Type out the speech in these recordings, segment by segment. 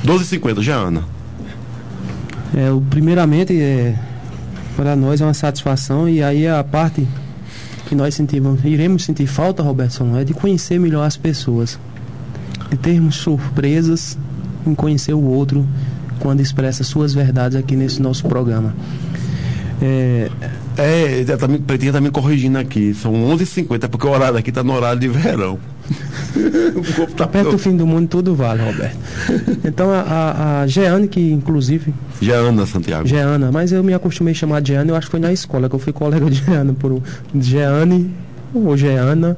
12h50, Jeana. Primeiramente, para nós é uma satisfação, e aí a parte que nós iremos sentir falta, Roberto Solon, é de conhecer melhor as pessoas, de termos surpresas em conhecer o outro quando expressa suas verdades aqui nesse nosso programa. Pretinha tá me corrigindo aqui, são 11h50, porque o horário aqui tá no horário de verão. O corpo tá perto do fim do mundo, tudo vale, Roberto. Então a Jeane, que inclusive... Jeana, Santiago. Jeana, mas eu me acostumei a chamar de Jeane, eu acho que foi na escola que eu fui colega de Jeana, Jeane ou Jeana,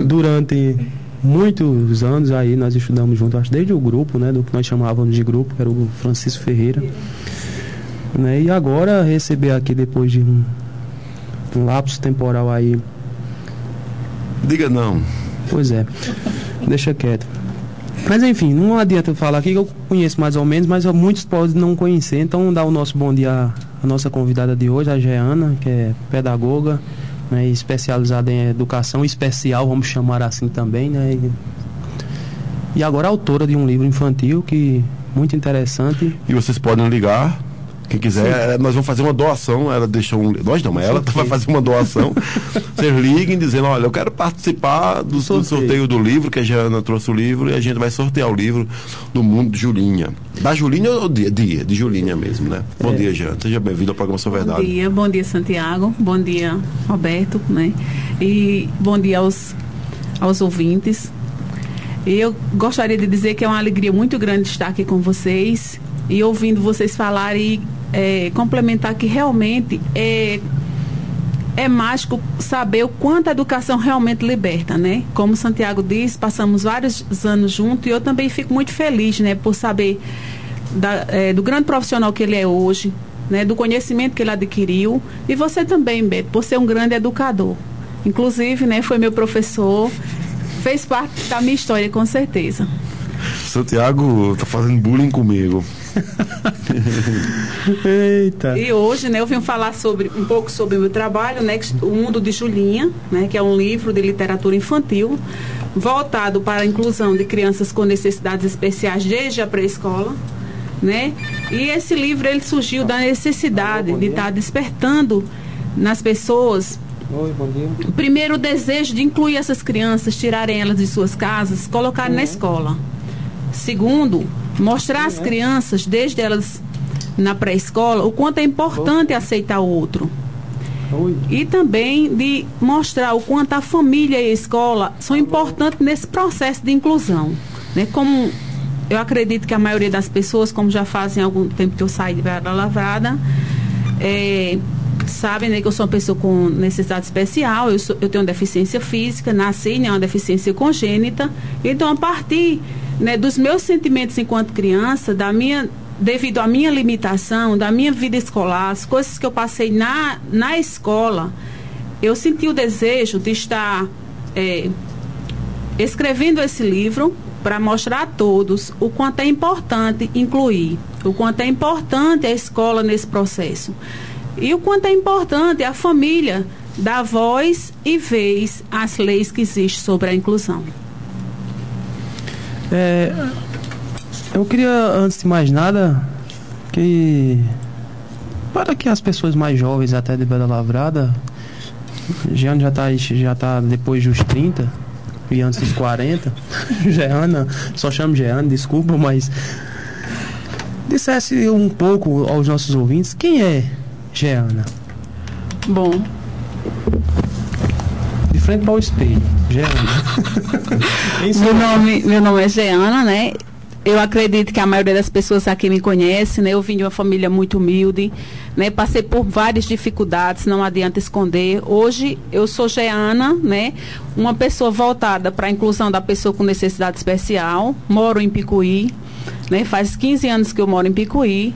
durante muitos anos aí nós estudamos juntos, acho desde o grupo, né, do que nós chamávamos de grupo, que era o Francisco Ferreira, né, e agora receber aqui depois de um lapso temporal aí. Diga não. Pois é, deixa quieto. Mas enfim, não adianta eu falar aqui que eu conheço mais ou menos, mas muitos podem não conhecer. Então dá o nosso bom dia à nossa convidada de hoje, a Jeana, que é pedagoga, né, especializada em educação especial, vamos chamar assim também, né? E agora autora de um livro infantil que muito interessante. E vocês podem ligar. Quem quiser, nós vamos fazer uma doação. Ela deixou nós não, mas ela vai fazer uma doação. Vocês liguem dizendo, olha, eu quero participar do sorteio do livro, que a Jeana trouxe o livro, e a gente vai sortear o livro do Mundo de Julinha. Da Julinha ou de Julinha mesmo, né? Bom dia, Jeana. Seja bem-vindo ao programa Sua Verdade. Bom dia, Santiago. Bom dia, Roberto, né? E bom dia aos ouvintes. E eu gostaria de dizer que é uma alegria muito grande estar aqui com vocês e ouvindo vocês falarem e complementar que realmente é mágico saber o quanto a educação realmente liberta, né? Como Santiago disse, passamos vários anos juntos e eu também fico muito feliz, né, por saber do grande profissional que ele é hoje, né, do conhecimento que ele adquiriu, e você também, Beto, por ser um grande educador. Inclusive, né, foi meu professor, fez parte da minha história, com certeza. Santiago tá fazendo bullying comigo. Eita. E hoje, né, eu vim falar um pouco sobre o meu trabalho, né, O Mundo de Julinha, né, que é um livro de literatura infantil voltado para a inclusão de crianças com necessidades especiais desde a pré-escola, né? E esse livro ele surgiu da necessidade de estar despertando nas pessoas. Oi, bom dia. Primeiro, o desejo de incluir essas crianças, tirarem elas de suas casas, colocarem na escola. Segundo, mostrar às crianças, desde elas na pré-escola, o quanto é importante aceitar o outro. E também de mostrar o quanto a família e a escola são importantes nesse processo de inclusão, né? Como eu acredito que a maioria das pessoas, como já fazem algum tempo que eu saí de Vera da Lavrada, sabem, né, que eu sou uma pessoa com necessidade especial, eu tenho deficiência física, nasci, né, uma deficiência congênita. Então, a partir, né, dos meus sentimentos enquanto criança, devido à minha limitação, da minha vida escolar, as coisas que eu passei na escola, eu senti o desejo de estar escrevendo esse livro para mostrar a todos o quanto é importante incluir, o quanto é importante a escola nesse processo. E o quanto é importante a família dar voz e vez às leis que existem sobre a inclusão. Eu queria, antes de mais nada, para que as pessoas mais jovens até de Vera Lavrada, Jeana já tá depois dos 30 e antes dos 40, Jeana, só chamo Jeana, desculpa, mas dissesse um pouco aos nossos ouvintes quem é Jeana. Bom, de frente para o espelho, Jeana. Meu nome é Jeana, né? Eu acredito que a maioria das pessoas aqui me conhece, né? Eu vim de uma família muito humilde, né? Passei por várias dificuldades, não adianta esconder. Hoje eu sou Jeana, né? Uma pessoa voltada para a inclusão da pessoa com necessidade especial. Moro em Picuí, né? Faz 15 anos que eu moro em Picuí.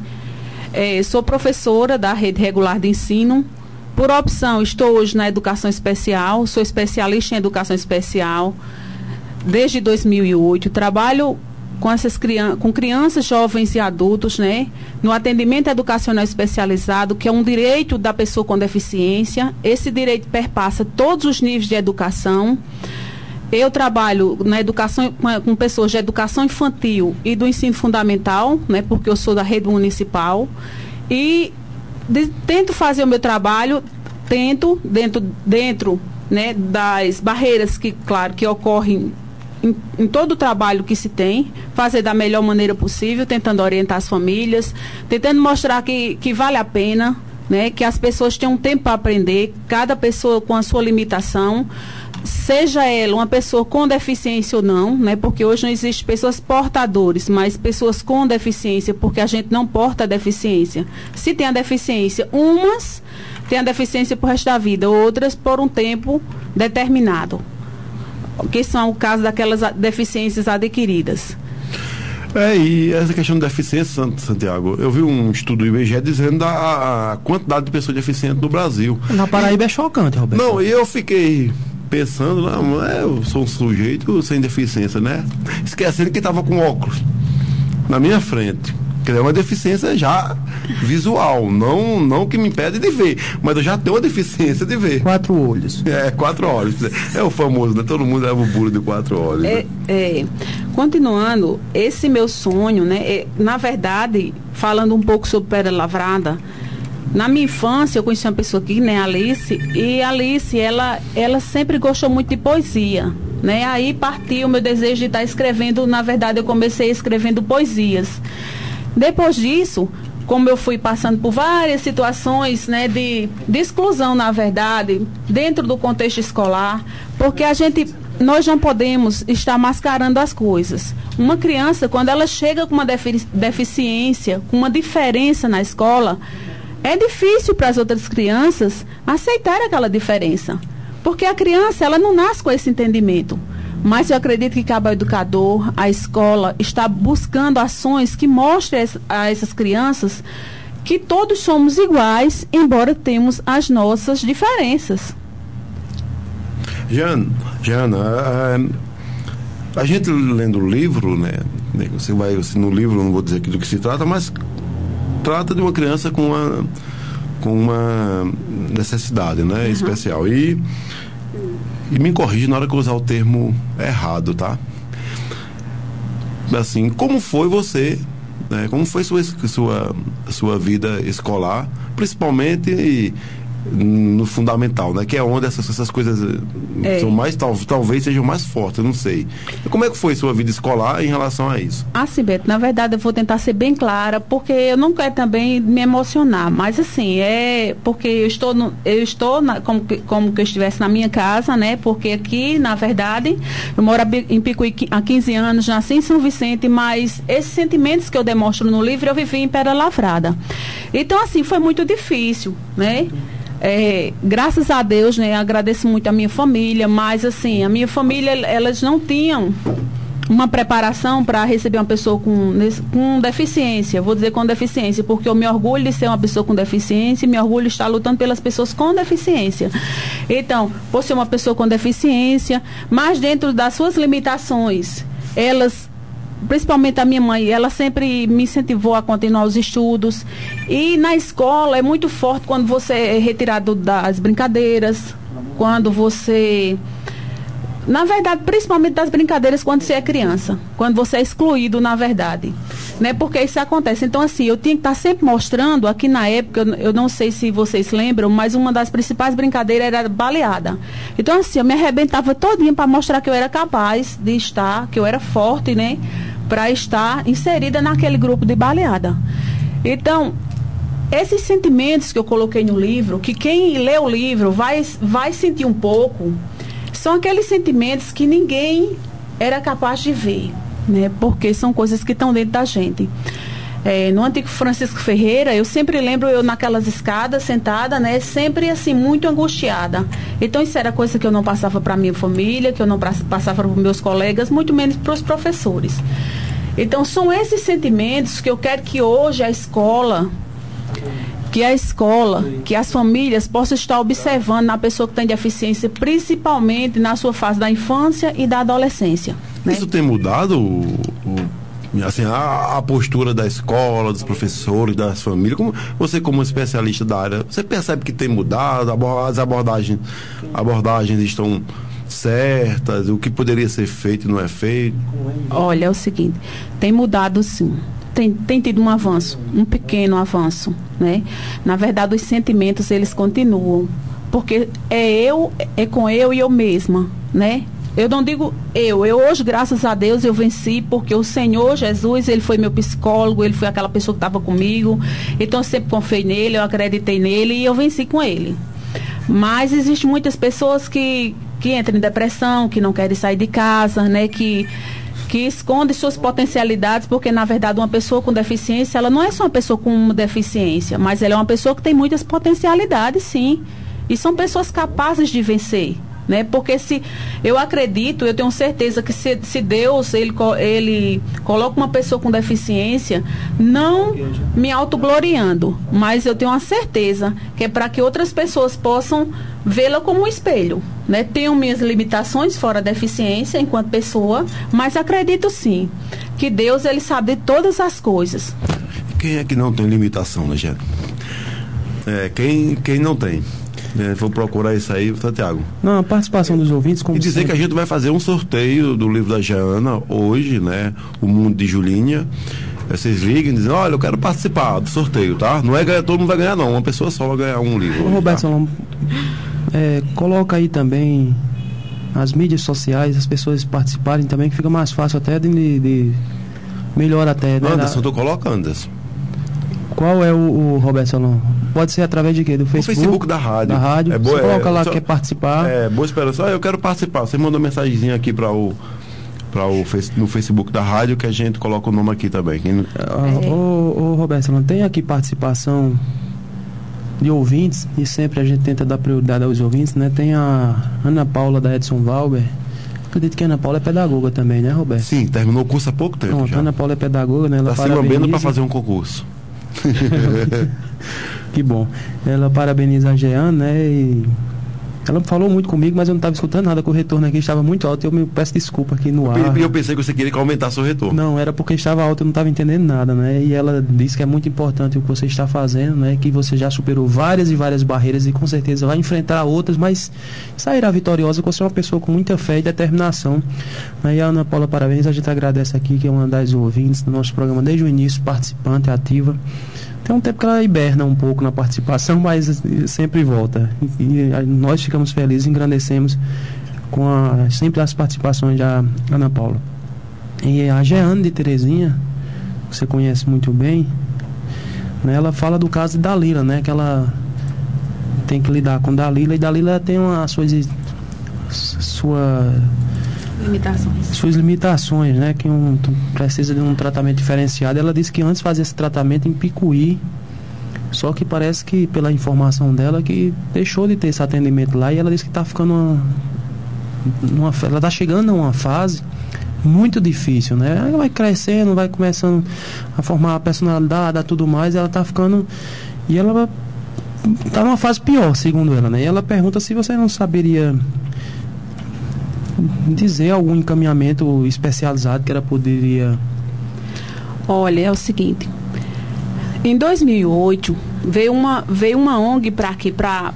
Sou professora da rede regular de ensino. Por opção, estou hoje na educação especial, sou especialista em educação especial desde 2008. Trabalho com crianças, jovens e adultos, né, no atendimento educacional especializado, que é um direito da pessoa com deficiência. Esse direito perpassa todos os níveis de educação. eu trabalho na educação com pessoas de educação infantil e do ensino fundamental, né, porque eu sou da rede municipal, e tento fazer o meu trabalho, dentro né, das barreiras que, claro, que ocorrem em todo o trabalho que se tem, fazer da melhor maneira possível, tentando orientar as famílias, tentando mostrar que vale a pena, né, que as pessoas têm um tempo para aprender, cada pessoa com a sua limitação, seja ela uma pessoa com deficiência ou não, né, porque hoje não existe pessoas portadores, mas pessoas com deficiência, porque a gente não porta a deficiência. Se tem a deficiência, umas têm a deficiência por resto da vida, outras por um tempo determinado, que são o caso daquelas deficiências adquiridas. E essa questão de deficiência, Santiago, eu vi um estudo do IBGE dizendo a quantidade de pessoas deficientes no Brasil. Na Paraíba é chocante, Roberto. Não, e eu fiquei pensando, não, eu sou um sujeito sem deficiência, né? Esquecendo que estava com óculos na minha frente. Quer dizer, é uma deficiência já visual, não que me impede de ver, mas eu já tenho uma deficiência de ver. 4 olhos. 4 olhos. É o famoso, né? Todo mundo leva o bolo de 4 olhos. Né? Continuando, esse meu sonho, né? Na verdade, falando um pouco sobre Pedra Lavrada, na minha infância eu conheci uma pessoa aqui, né, Alice, e a Alice, ela sempre gostou muito de poesia, né? Aí partiu o meu desejo de estar escrevendo, na verdade eu comecei escrevendo poesias. Depois disso, como eu fui passando por várias situações, né, de exclusão, na verdade, dentro do contexto escolar, porque nós não podemos estar mascarando as coisas. Uma criança, quando ela chega com uma deficiência, com uma diferença na escola, é difícil para as outras crianças aceitar aquela diferença, porque a criança, ela não nasce com esse entendimento. Mas eu acredito que cabe ao educador, a escola, está buscando ações que mostrem a essas crianças que todos somos iguais, embora temos as nossas diferenças. Jana, a gente lendo o livro, né? Você vai no livro, não vou dizer aqui do que se trata, mas trata de uma criança com uma necessidade, né, especial. E me corrige na hora que eu usar o termo errado, tá? Assim, como foi você, né? Como foi sua vida escolar, principalmente no fundamental, né? Que é onde essas coisas são mais, talvez sejam mais fortes, eu não sei. E como é que foi sua vida escolar em relação a isso? Assim, Beto, na verdade eu vou tentar ser bem clara, porque eu não quero também me emocionar, mas assim, porque eu estou como que eu estivesse na minha casa, né? Porque aqui, na verdade, eu moro em Picuí há 15 anos, nasci em São Vicente, mas esses sentimentos que eu demonstro no livro, eu vivi em Pedra Lavrada. Então, assim, foi muito difícil, né? Graças a Deus, né, agradeço muito a minha família, mas assim, a minha família, elas não tinham uma preparação para receber uma pessoa com deficiência. Vou dizer com deficiência, porque eu me orgulho de ser uma pessoa com deficiência e me orgulho de estar lutando pelas pessoas com deficiência. Então, por ser uma pessoa com deficiência, mas dentro das suas limitações, principalmente a minha mãe, ela sempre me incentivou a continuar os estudos. E na escola é muito forte quando você é retirado das brincadeiras, quando você... Na verdade, principalmente das brincadeiras quando você é criança, quando você é excluído, na verdade, né? Porque isso acontece. Então, assim, eu tinha que estar sempre mostrando, aqui na época, eu não sei se vocês lembram, mas uma das principais brincadeiras era baleada. Então, assim, eu me arrebentava todinha para mostrar que eu era capaz de estar, que eu era forte, né? Para estar inserida naquele grupo de baleada. Então, esses sentimentos que eu coloquei no livro, que quem lê o livro vai sentir um pouco, são aqueles sentimentos que ninguém era capaz de ver, né? Porque são coisas que estão dentro da gente. No antigo Francisco Ferreira, eu sempre lembro eu naquelas escadas, sentada, né? Sempre assim, muito angustiada. Então, isso era coisa que eu não passava para a minha família, que eu não passava para os meus colegas, muito menos para os professores. Então, são esses sentimentos que eu quero que hoje a escola, que as famílias possam estar observando na pessoa que tem deficiência, principalmente na sua fase da infância e da adolescência. Né? Isso tem mudado assim, a postura da escola, dos professores, das famílias? Você, como especialista da área, você percebe que tem mudado? As abordagens estão certas, o que poderia ser feito e não é feito? Olha, é o seguinte, tem mudado sim. Tem tido um avanço, um pequeno avanço, né? Na verdade, os sentimentos, eles continuam. Porque é com eu e eu mesma, né? Eu não digo eu hoje, graças a Deus, eu venci, porque o Senhor Jesus, ele foi meu psicólogo, ele foi aquela pessoa que estava comigo, então eu sempre confiei nele, eu acreditei nele e eu venci com ele. Mas existem muitas pessoas que entram em depressão, que não querem sair de casa, né? Que esconde suas potencialidades, porque na verdade uma pessoa com deficiência, ela não é só uma pessoa com uma deficiência, mas ela é uma pessoa que tem muitas potencialidades, sim, e são pessoas capazes de vencer, né? Porque eu acredito, eu tenho certeza que se Deus ele coloca uma pessoa com deficiência, não me autogloriando, mas eu tenho uma certeza que é para que outras pessoas possam vê-la como um espelho, né? Tenho minhas limitações fora a deficiência enquanto pessoa, mas acredito sim que Deus, ele sabe de todas as coisas. Quem é que não tem limitação, né, gente? Quem não tem? Vou procurar isso aí, Santiago. Não, a participação dos ouvintes... E dizer sempre que a gente vai fazer um sorteio do livro da Jeana hoje, né? O Mundo de Julinha. Vocês ligam e dizem, olha, eu quero participar do sorteio, tá? Não é todo mundo vai ganhar, não. Uma pessoa só vai ganhar um livro. Ô, Roberto, tá? Coloca aí também as mídias sociais, as pessoas participarem também, que fica mais fácil até de melhor até, né? Anderson, tu coloca, Anderson. Qual é o Roberto Solon? Pode ser através de quê? Do Facebook? O Facebook da rádio. Da rádio. É você coloca lá que quer participar. Boa esperança. Eu quero participar. Você manda uma mensagenzinha aqui no Facebook da rádio, que a gente coloca o nome aqui também. Roberto, não tem aqui participação de ouvintes, e sempre a gente tenta dar prioridade aos ouvintes, né? Tem a Ana Paula da Edson Valber. Acredito que a Ana Paula é pedagoga também, né, Roberto? Sim, terminou o curso há pouco tempo. Pronto, já. Ana Paula é pedagoga, né? Ela está se lambendo para fazer um concurso. Que bom. Ela parabeniza a Jean, né? E ela falou muito comigo, mas eu não estava escutando nada, que o retorno aqui estava muito alto. Eu me peço desculpa aqui no ar. E eu pensei que você queria que aumentasse o retorno. Não, era porque estava alto, eu não estava entendendo nada, né? E ela disse que é muito importante o que você está fazendo, né? Que você já superou várias e várias barreiras e com certeza vai enfrentar outras, mas sairá vitoriosa, porque você é uma pessoa com muita fé e determinação. E a Ana Paula, parabéns, a gente agradece aqui, que é uma das ouvintes do nosso programa desde o início, participante, ativa. Tem um tempo que ela hiberna um pouco na participação, mas sempre volta. E nós ficamos felizes, engrandecemos com sempre as participações da Ana Paula. E a Jeane de Terezinha, que você conhece muito bem, né, ela fala do caso de Dalila, né? Que ela tem que lidar com Dalila, e Dalila tem suas limitações, né? Que precisa de um tratamento diferenciado. Ela disse que antes fazia esse tratamento em Picuí, só que parece que, pela informação dela, que deixou de ter esse atendimento lá, e ela disse que está ficando ela está chegando a uma fase muito difícil, né? Ela vai crescendo, vai começando a formar a personalidade, a tudo mais, e ela está ficando, e ela está numa fase pior, segundo ela, né? E ela pergunta se você não saberia dizer algum encaminhamento especializado que ela poderia... Olha, é o seguinte, em 2008 veio uma ONG para aqui, para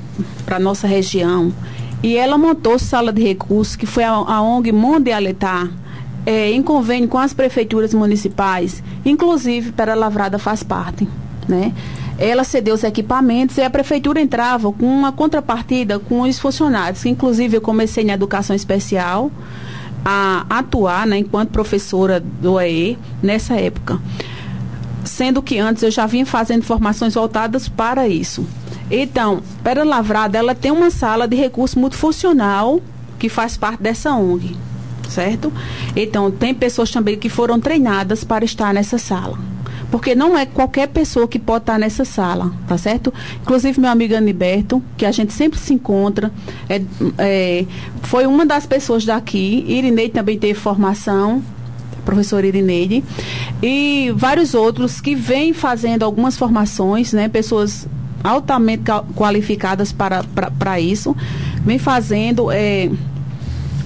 nossa região, e ela montou sala de recursos, que foi a ONG Monde Aletá, em convênio com as prefeituras municipais, inclusive Pera Lavrada faz parte, né? Ela cedeu os equipamentos e a prefeitura entrava com uma contrapartida com os funcionários, que inclusive eu comecei na educação especial a atuar, né, enquanto professora do EE nessa época. Sendo que antes eu já vinha fazendo formações voltadas para isso. Então, Pera Lavrada, ela tem uma sala de recurso multifuncional que faz parte dessa ONG, certo? Então, tem pessoas também que foram treinadas para estar nessa sala. Porque não é qualquer pessoa que pode estar nessa sala, tá certo? Inclusive meu amigo Aniberto, que a gente sempre se encontra, foi uma das pessoas daqui. Irineide também teve formação, professora Irineide, e vários outros que vêm fazendo algumas formações, né? Pessoas altamente qualificadas para isso, vêm fazendo...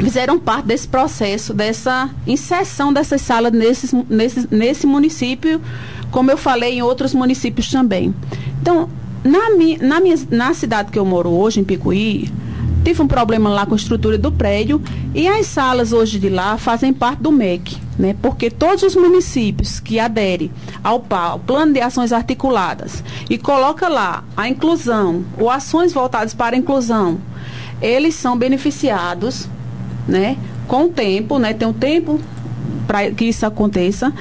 fizeram parte desse processo, dessa inserção dessas salas nesse município, como eu falei, em outros municípios também. Então, na cidade que eu moro hoje, em Picuí, tive um problema lá com a estrutura do prédio, e as salas hoje de lá fazem parte do MEC, né? Porque todos os municípios que aderem ao Plano de Ações Articuladas e coloca lá a inclusão ou ações voltadas para a inclusão, eles são beneficiados, né? Com o tempo, né? Tem um tempo para que isso aconteça.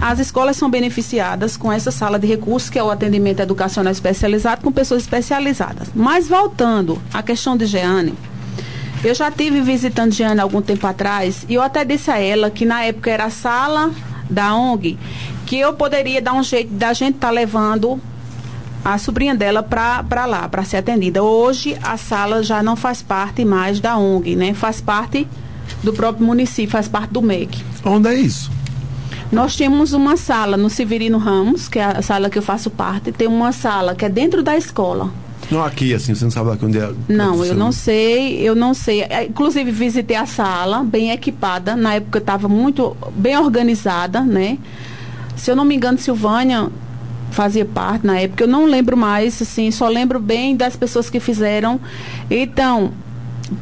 As escolas são beneficiadas com essa sala de recursos, que é o atendimento educacional especializado com pessoas especializadas. Mas voltando à questão de Jeane, eu já estive visitando Jeane há algum tempo atrás, e eu até disse a ela que na época era a sala da ONG, que eu poderia dar um jeito da gente estar levando a sobrinha dela para lá, para ser atendida. Hoje a sala já não faz parte mais da ONG, né? Faz parte do próprio município, faz parte do MEC. Onde é isso? Nós temos uma sala no Severino Ramos, que é a sala que eu faço parte, tem uma sala que é dentro da escola. Não aqui, assim, você não sabe aqui onde é? Não, eu não sei. Inclusive, visitei a sala, bem equipada, na época estava muito bem organizada, né? Se eu não me engano, Silvânia fazia parte na época, eu não lembro mais, assim, só lembro bem das pessoas que fizeram. Então,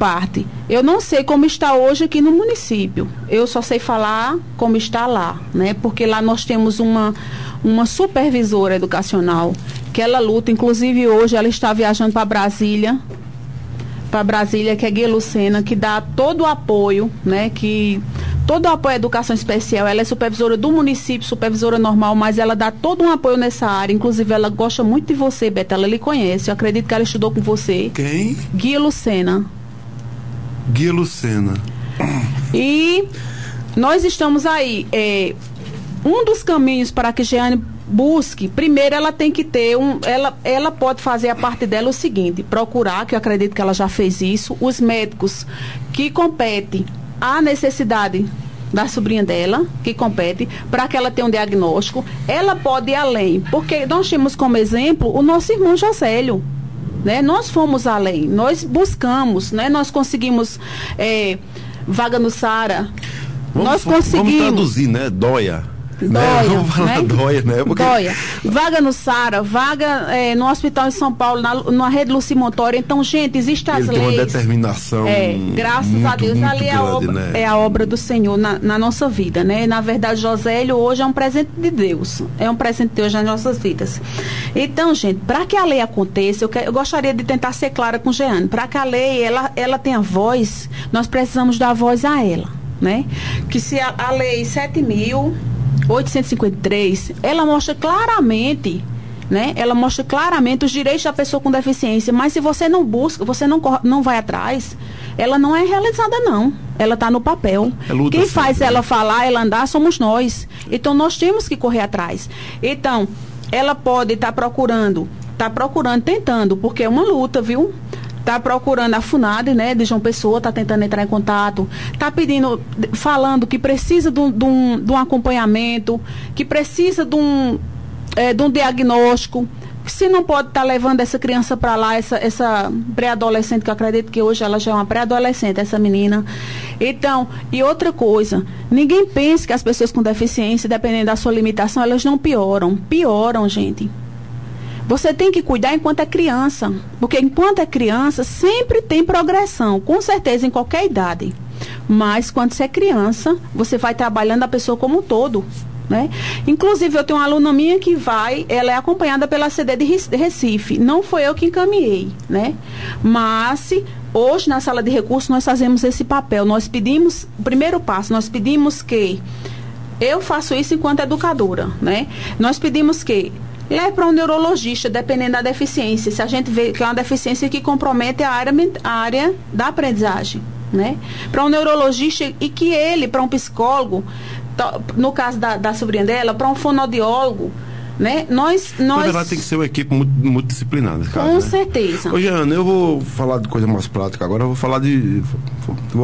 parte. Eu não sei como está hoje aqui no município. Eu só sei falar como está lá, né? Porque lá nós temos uma supervisora educacional que ela luta, inclusive hoje ela está viajando para Brasília, que é Guia Lucena, que dá todo o apoio, né? Todo o apoio à educação especial. Ela é supervisora do município, supervisora normal, mas ela dá todo um apoio nessa área. Inclusive, ela gosta muito de você, Beto. Ela lhe conhece. Eu acredito que ela estudou com você. Quem? Guia Lucena. Guia Lucena. E nós estamos aí. Um dos caminhos para que Jeane busque, primeiro ela tem que ter ela pode fazer a parte dela o seguinte: procurar, que eu acredito que ela já fez isso, os médicos que competem à necessidade da sobrinha dela, que compete, para que ela tenha um diagnóstico. Ela pode ir além, porque nós temos como exemplo o nosso irmão Josélio, né? Nós fomos além, nós buscamos, né? Nós conseguimos vaga no SARA, nós conseguimos... Vamos traduzir, né? Doia. Dóia, Vamos falar né? Dóia, né? Porque... Dóia. Vaga no SARA, vaga no hospital em São Paulo, na rede Luci Montório. Então, gente, existem as leis. Tem uma determinação. Graças muito, a Deus, ali é a obra do Senhor na nossa vida, né? Na verdade, Josélio hoje é um presente de Deus. É um presente de Deus nas nossas vidas. Então, gente, para que a lei aconteça, eu gostaria de tentar ser clara com Jeane. Para que a lei ela tenha voz, nós precisamos dar voz a ela, né? Que se a lei 7.853, ela mostra claramente, né? Ela mostra claramente os direitos da pessoa com deficiência, mas se você não busca, você não vai atrás, ela não é realizada, não. Ela está no papel. Quem faz ela falar, ela andar, somos nós. Então, nós temos que correr atrás. Então, ela pode estar procurando, tentando, porque é uma luta, viu? Está procurando a FUNAD, né, de João Pessoa, está tentando entrar em contato, está pedindo, falando que precisa de um acompanhamento, que precisa de um diagnóstico. Se não pode estar levando essa criança para lá, essa pré-adolescente, que eu acredito que hoje ela já é uma pré-adolescente, essa menina. Então, e outra coisa, ninguém pense que as pessoas com deficiência, dependendo da sua limitação, elas não pioram. Pioram, gente. Você tem que cuidar enquanto é criança, porque enquanto é criança sempre tem progressão, com certeza em qualquer idade. Mas quando você é criança, você vai trabalhando a pessoa como um todo, né? Inclusive eu tenho uma aluna minha que ela é acompanhada pela CD de Recife. Não foi eu que encaminhei, né? Mas hoje na sala de recursos nós fazemos esse papel. Nós pedimos, o primeiro passo, nós pedimos que eu faço isso enquanto educadora, né? Nós pedimos que leve para um neurologista, dependendo da deficiência. Se a gente vê que é uma deficiência que compromete a área da aprendizagem, né? Para um neurologista e que ele, para um psicólogo, no caso da sobrinha dela, para um fonoaudiólogo, né? Nós... Na verdade, tem que ser uma equipe multidisciplinar, nesse caso, com né? certeza. Ô, Jeane, eu vou falar de coisa mais prática agora, eu vou falar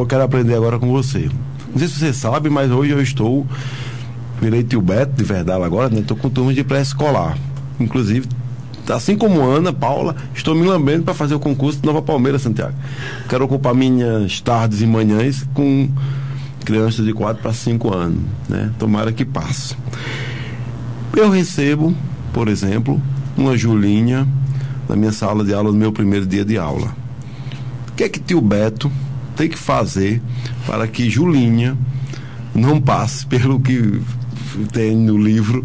quero aprender agora com você. Não sei se você sabe, mas hoje eu virei tio Beto de Verdade agora, né? Estou com turmas de pré-escolar. Inclusive, assim como Ana, Paula, estou me lambendo para fazer o concurso de Nova Palmeira, Santiago. Quero ocupar minhas tardes e manhãs com crianças de 4 para 5 anos, né? Tomara que passe. Eu recebo, por exemplo, uma Julinha na minha sala de aula no meu primeiro dia de aula. O que é que tio Beto tem que fazer para que Julinha não passe pelo que tem no livro,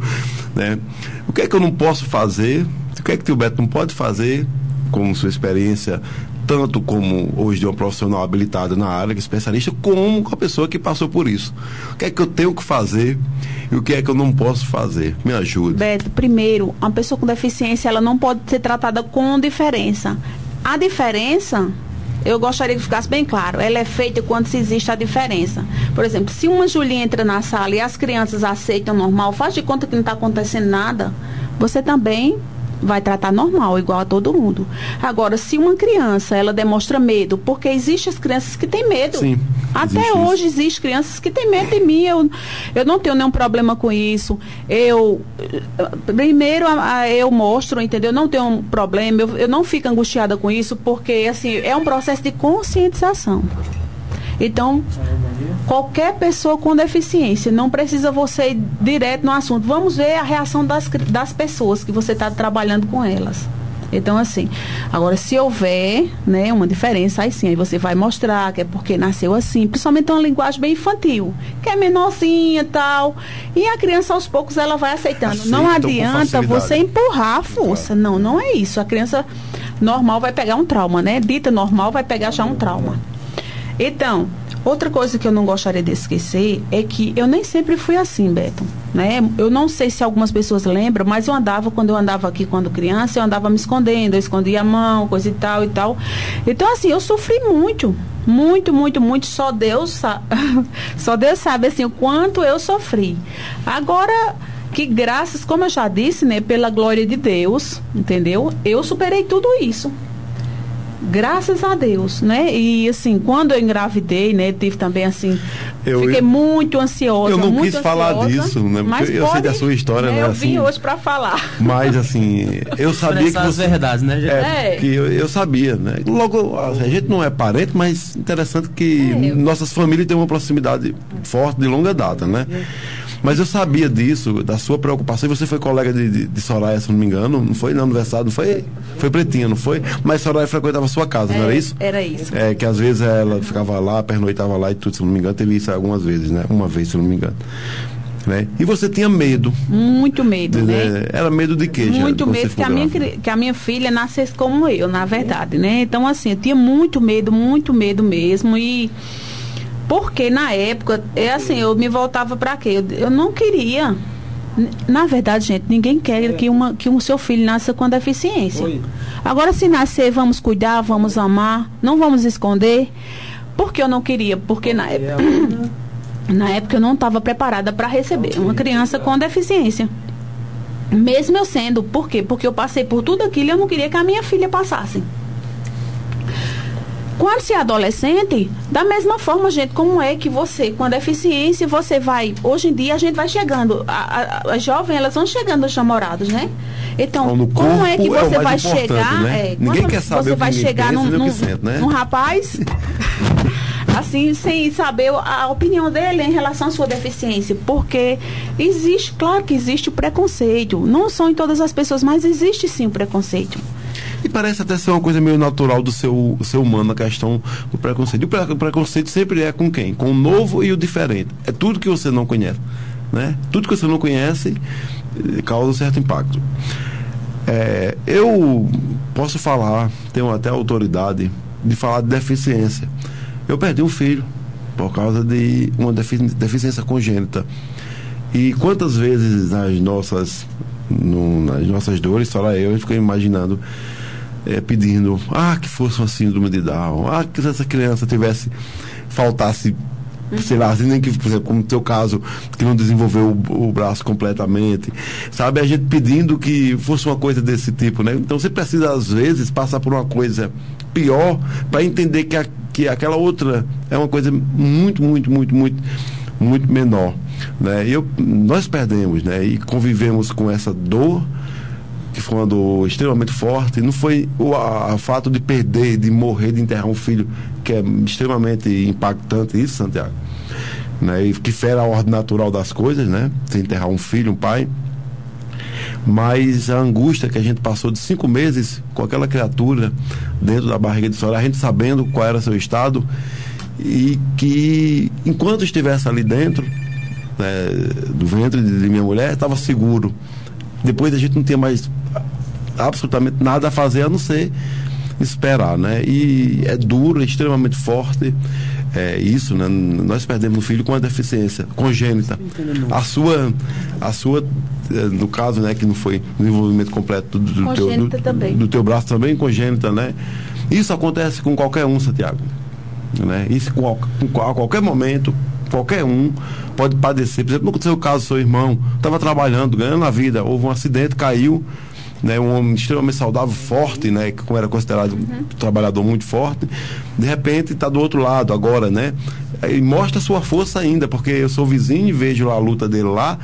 né? O que é que eu não posso fazer? O que é que tio Beto não pode fazer, com sua experiência, tanto como hoje de uma profissional habilitada na área, que é especialista, como com a pessoa que passou por isso? O que é que eu tenho que fazer e o que é que eu não posso fazer? Me ajude. Beto, primeiro, uma pessoa com deficiência, ela não pode ser tratada com diferença. A diferença, eu gostaria que ficasse bem claro, ela é feita quando se existe a diferença. Por exemplo, se uma Julinha entra na sala e as crianças aceitam normal, faz de conta que não está acontecendo nada, você também vai tratar normal, igual a todo mundo. Agora, se uma criança, ela demonstra medo, porque existem as crianças que têm medo. Sim, até hoje existem crianças que têm medo de mim, eu não tenho nenhum problema com isso. Primeiro, eu mostro, entendeu? Eu não tenho um problema, eu não fico angustiada com isso, porque, assim, é um processo de conscientização. Então, qualquer pessoa com deficiência, não precisa você ir direto no assunto. Vamos ver a reação das pessoas que você está trabalhando com elas. Então, assim, agora, se houver, né, uma diferença, aí sim, aí você vai mostrar que é porque nasceu assim, principalmente uma linguagem bem infantil, que é menorzinha e tal. E a criança, aos poucos, ela vai aceitando. Não adianta você empurrar a força. Não, não é isso. A criança normal vai pegar um trauma, né? Dita normal vai pegar já um trauma. Então, outra coisa que eu não gostaria de esquecer é que eu nem sempre fui assim, Beto, né? Eu não sei se algumas pessoas lembram, mas quando eu andava aqui quando criança, eu andava me escondendo, eu escondia a mão, coisa e tal e tal. Então, assim, eu sofri muito, muito, muito, muito, só Deus sabe, assim, o quanto eu sofri. Agora, que graças, como eu já disse, né, pela glória de Deus, entendeu? Eu superei tudo isso. Graças a Deus, né? E assim, quando eu engravidei, né, tive também assim, fiquei muito ansiosa. Eu não muito quis falar disso, né? Porque eu sei da sua história, né? Eu vim hoje para falar. Mas assim, eu sabia que as verdades, né? Que eu sabia, né? Logo, a gente não é parente, mas interessante que nossas famílias têm uma proximidade forte de longa data, né? Mas eu sabia disso, da sua preocupação. E você foi colega de Soraya, se não me engano, não foi? No aniversário, não foi? Foi Pretinha, não foi? Mas Soraya frequentava a sua casa, não era isso? Era isso. É, que às vezes ela ficava lá, pernoitava lá e tudo, se não me engano. Teve isso algumas vezes, né? Uma vez, se não me engano. Né? E você tinha medo. Muito medo, né? Era medo de quê? Muito medo que a minha filha nascesse como eu, na verdade, né? Então, assim, eu tinha muito medo mesmo. E porque na época, eu me voltava para quê? Eu não queria. Na verdade, gente, ninguém quer que o seu filho nasça com deficiência. Oi. Agora, se nascer, vamos cuidar, vamos amar, não vamos esconder. Porque eu não queria? Porque na época eu não estava preparada para receber uma criança com deficiência. Mesmo eu sendo. Por quê? Porque eu passei por tudo aquilo e eu não queria que a minha filha passasse. Quando se é adolescente, da mesma forma, gente, como é que você, com a deficiência, você vai... Hoje em dia, a gente vai chegando... As jovens, elas vão chegando aos namorados, né? Então, como é que você vai chegar... Né? Ninguém quer saber você vai chegar num rapaz... assim, sem saber a opinião dele em relação à sua deficiência, porque existe, claro que existe o preconceito, não são em todas as pessoas, mas existe sim o preconceito. E parece até ser uma coisa meio natural do ser humano, a questão do preconceito. E o preconceito sempre é com quem? Com o novo e o diferente. É tudo que você não conhece, né? Tudo que você não conhece causa um certo impacto. Eu posso falar, tenho até autoridade de falar de deficiência. Eu perdi um filho por causa de uma deficiência congênita. E quantas vezes nas nossas dores, só eu fiquei imaginando, pedindo, que fosse uma síndrome de Down, que essa criança faltasse, sei lá, nem que, por exemplo, como no teu caso, que não desenvolveu o braço completamente, sabe? A gente pedindo que fosse uma coisa desse tipo, né? Então você precisa, às vezes, passar por uma coisa pior para entender que aquela outra é uma coisa muito, muito, muito, muito, muito menor, né? Nós perdemos, né? E convivemos com essa dor, que foi uma dor extremamente forte. Não foi o fato de perder, de morrer, de enterrar um filho, que é extremamente impactante isso, Santiago, né? E que fere a ordem natural das coisas, né? Você enterrar um filho, um pai. Mas a angústia que a gente passou de 5 meses com aquela criatura dentro da barriga de Soraya, a gente sabendo qual era seu estado, e que enquanto estivesse ali dentro, né, do ventre de minha mulher, estava seguro. Depois a gente não tinha mais absolutamente nada a fazer a não ser esperar, né? E é duro, é extremamente forte. Isso, né? Nós perdemos um filho com uma deficiência congênita. A sua, no caso, né, que não foi desenvolvimento completo do teu braço também, congênita, né? Isso acontece com qualquer um, Santiago, né? Isso a qualquer momento, qualquer um pode padecer. Por exemplo, no seu caso, seu irmão estava trabalhando, ganhando a vida, houve um acidente, caiu, né, um homem extremamente saudável, forte, né, como era considerado um trabalhador muito forte, de repente está do outro lado agora, né, e mostra sua força ainda, porque eu sou vizinho e vejo a luta dele lá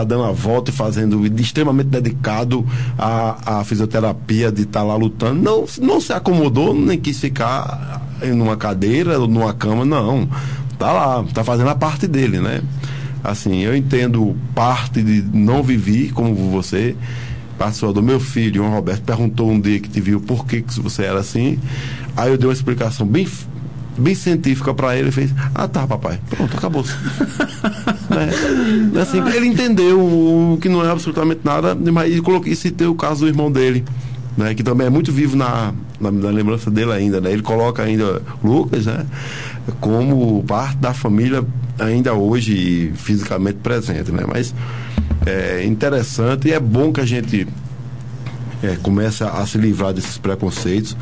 dando a volta e fazendo, extremamente dedicado à fisioterapia, de estar lá lutando, não se acomodou, nem quis ficar numa cadeira ou numa cama, não, tá lá, tá fazendo a parte dele, né. Assim, eu entendo parte de não viver como você. Passou do meu filho, João Roberto, perguntou um dia que te viu por que você era assim. Aí eu dei uma explicação bem científica para ele e fez: ah, tá, papai, pronto, acabou. Assim, ele entendeu que não é absolutamente nada, mas e citei o caso do irmão dele, né, que também é muito vivo na lembrança dele ainda, né? Ele coloca ainda Lucas, né, como parte da família ainda hoje fisicamente presente, né? Mas é interessante e é bom que a gente comece a se livrar desses preconceitos,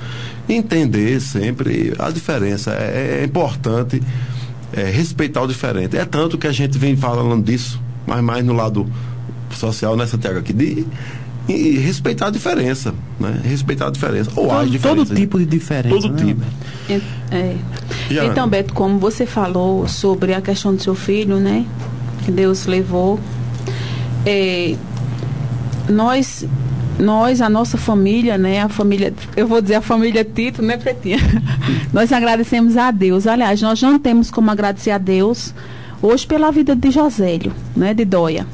entender sempre a diferença. É importante respeitar o diferente. É tanto que a gente vem falando disso, mas mais no lado social, né, Santiago, aqui, e respeitar a diferença, né? Respeitar a diferença. Ou as diferenças. Todo tipo de diferença. Todo tipo. Então, Beto, como você falou sobre a questão do seu filho, né, que Deus levou, nós, a nossa família, né, a família, eu vou dizer a família Tito, né, Pretinha? Nós agradecemos a Deus. Aliás, nós não temos como agradecer a Deus hoje pela vida de Josélio, né, de Dóia.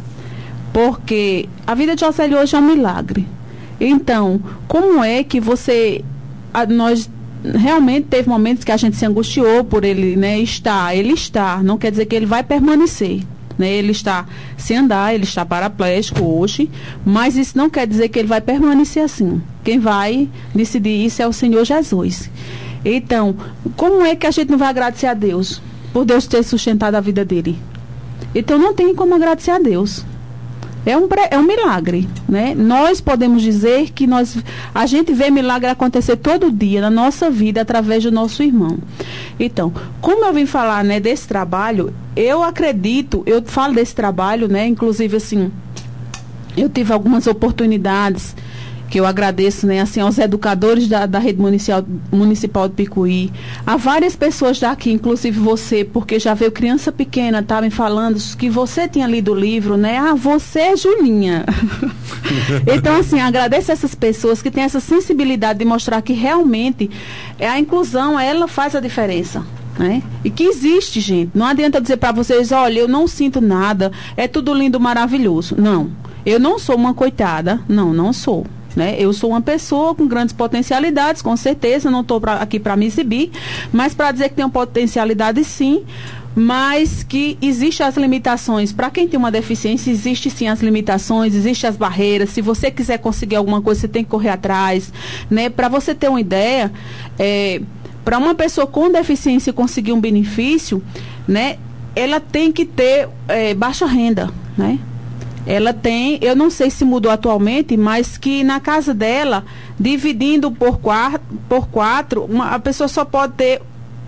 Porque a vida de Josélio hoje é um milagre. Então, como é que nós realmente teve momentos que a gente se angustiou por ele, né, ele está, não quer dizer que ele vai permanecer. Né, ele está sem andar, ele está paraplégico hoje, mas isso não quer dizer que ele vai permanecer assim. Quem vai decidir isso é o Senhor Jesus. Então, como é que a gente não vai agradecer a Deus por Deus ter sustentado a vida dele? Então, não tem como agradecer a Deus. É um milagre, né? Nós podemos dizer que a gente vê milagre acontecer todo dia na nossa vida através do nosso irmão. Então, como eu vim falar, né, desse trabalho, eu falo desse trabalho, né, inclusive assim, eu tive algumas oportunidades que eu agradeço, né, assim, aos educadores da rede municipal de Picuí, a várias pessoas daqui, inclusive você, porque já veio criança pequena, tá me falando que você tinha lido o livro, né? Ah, você, Julinha. Então, assim, agradeço a essas pessoas que têm essa sensibilidade de mostrar que realmente a inclusão, ela faz a diferença. Né? E que existe, gente. Não adianta dizer para vocês: olha, eu não sinto nada, é tudo lindo, maravilhoso. Não, eu não sou uma coitada, não sou. Né? Eu sou uma pessoa com grandes potencialidades, com certeza, não estou aqui para me exibir, mas para dizer que tenho potencialidade, sim, mas que existem as limitações. Para quem tem uma deficiência, existe sim as limitações, existem as barreiras. Se você quiser conseguir alguma coisa, você tem que correr atrás. Né? Para você ter uma ideia, para uma pessoa com deficiência conseguir um benefício, né, ela tem que ter baixa renda, né? Ela tem, eu não sei se mudou atualmente, mas que na casa dela, dividindo por quatro, a pessoa só pode ter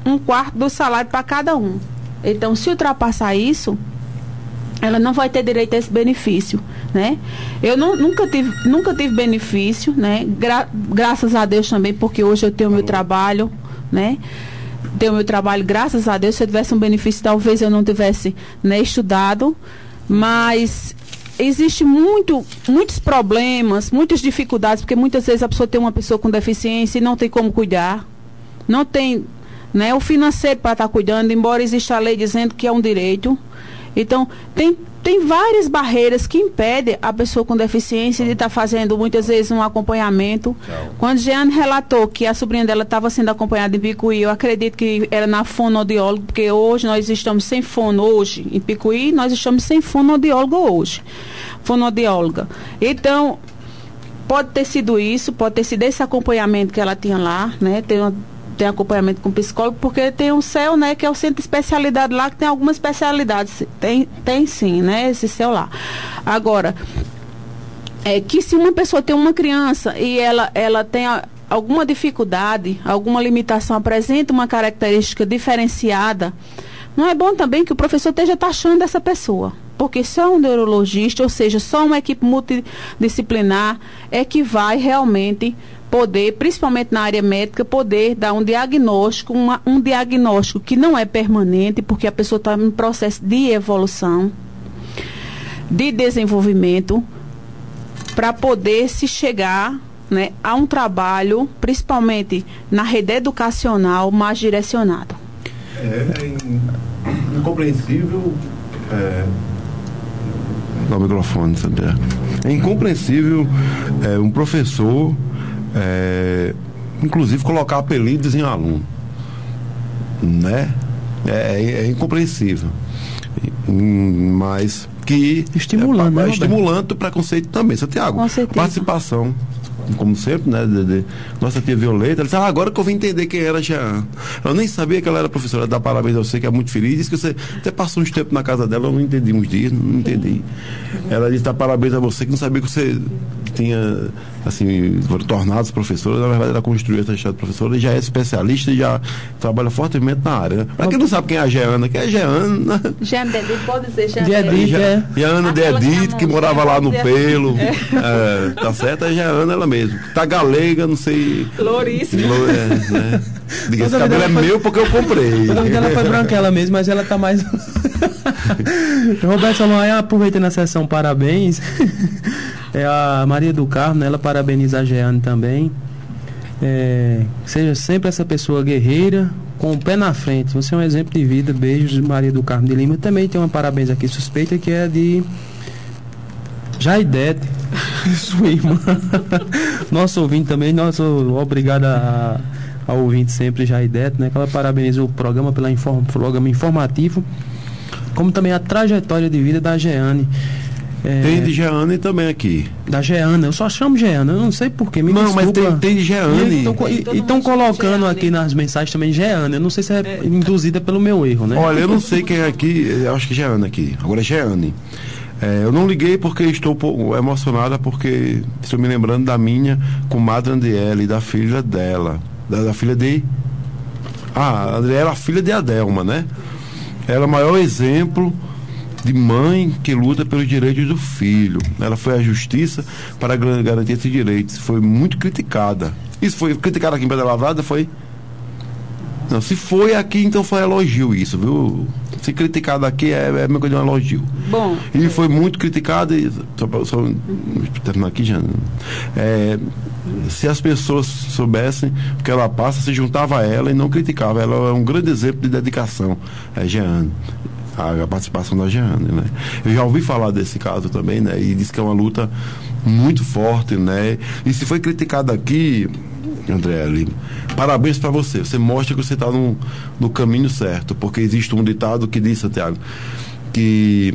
1/4 do salário para cada um. Então, se ultrapassar isso, ela não vai ter direito a esse benefício, né? Eu nunca tive benefício, né? Graças a Deus também, porque hoje eu tenho meu trabalho, né? Tenho meu trabalho, graças a Deus. Se eu tivesse um benefício, talvez eu não tivesse, né, estudado, mas existem muitos problemas, muitas dificuldades, porque muitas vezes a pessoa tem uma pessoa com deficiência e não tem como cuidar, não tem, né, o financeiro para estar cuidando, embora exista a lei dizendo que é um direito. Então, tem tem várias barreiras que impedem a pessoa com deficiência de estar fazendo muitas vezes um acompanhamento. Quando Jeane relatou que a sobrinha dela estava sendo acompanhada em Picuí, eu acredito que era na fonoaudióloga, porque hoje nós estamos sem fono, hoje em Picuí nós estamos sem fonoaudióloga hoje, fonoaudióloga. Então, pode ter sido isso, pode ter sido esse acompanhamento que ela tinha lá, né? Tem acompanhamento com psicólogo, porque tem um CEL, né, que é o centro de especialidade lá, que tem algumas especialidades, tem sim, né, esse CEL lá. Agora, que se uma pessoa tem uma criança e ela tem alguma dificuldade, alguma limitação, apresenta uma característica diferenciada, não é bom também que o professor esteja taxando essa pessoa, porque só um neurologista, ou seja, só uma equipe multidisciplinar é que vai realmente poder, principalmente na área médica, poder dar um diagnóstico, um diagnóstico que não é permanente, porque a pessoa está em processo de evolução, de desenvolvimento, para poder se chegar, né, a um trabalho, principalmente na rede educacional, mais direcionado. É incompreensível. Dá o microfone, Santiago. É incompreensível um professor, inclusive, colocar apelidos em aluno, né? É incompreensível. Mas que estimulando o preconceito também. Santiago, participação, como sempre, né? Nossa tia Violeta, ela disse, agora que eu vim entender quem era Jeane. Eu nem sabia que ela era professora. Dá parabéns a você, que é muito feliz. Disse que você até passou uns tempos na casa dela, eu não entendi uns dias, não entendi. Ela disse, dá parabéns a você, que não sabia que você tinha, assim, tornado professora. Na verdade, ela construiu essa história de professora e já é especialista e já trabalha fortemente na área, né? Pra quem não sabe quem é a Jeane, quem é Jeane? Jeane de Edith, pode dizer Jeane de Edith, que morava lá no Pelo. Tá certo? É Jeane ela mesmo. Tá galega, não sei. Louríssima. Né? Diga, esse cabelo é meu porque eu comprei. O nome dela foi branquela mesmo, mas ela tá mais. Roberto Salomão, aproveitando a sessão, parabéns. A Maria do Carmo, né, ela parabeniza a Jeane também. Seja sempre essa pessoa guerreira, com o pé na frente. Você é um exemplo de vida. Beijos, Maria do Carmo de Lima. Também tem uma parabéns aqui suspeita, que é de Jaidete, sua irmã. Nosso ouvinte também, obrigado ao ouvinte sempre, Jaidete, né, que ela parabeniza o programa pelo programa informativo, como também a trajetória de vida da Jeane. Tem de Jeane também aqui. Da Jeane, eu só chamo Jeane, eu não sei porquê. Não, mas tem de Jeane. E estão colocando aqui nas mensagens também Jeane, eu não sei se é induzida pelo meu erro, né? Olha, eu não sei quem é aqui, eu acho que é Jeane aqui. Agora é Jeane. Eu não liguei porque estou emocionada, porque estou me lembrando da minha comadre Andriele, da filha dela. Da filha de... a Andriela, a filha de Adelma, né? Ela é o maior exemplo de mãe que luta pelos direitos do filho. Ela foi à justiça para garantir esses direitos. Foi muito criticada. Isso foi criticada aqui em Pedra Lavrada? Foi? Não, se foi aqui, então foi elogio isso, viu? Se criticado aqui é a mesma coisa de um elogio. Bom. E foi muito criticado, só terminar aqui, já. Se as pessoas soubessem o que ela passa, se juntava a ela e não criticava. Ela é um grande exemplo de dedicação, Jeane. A participação da Jeane, né? Eu já ouvi falar desse caso também, né? E disse que é uma luta muito forte, né? E se foi criticado aqui, André Lima, parabéns para você. Você mostra que você está no caminho certo, porque existe um ditado que diz, Santiago, que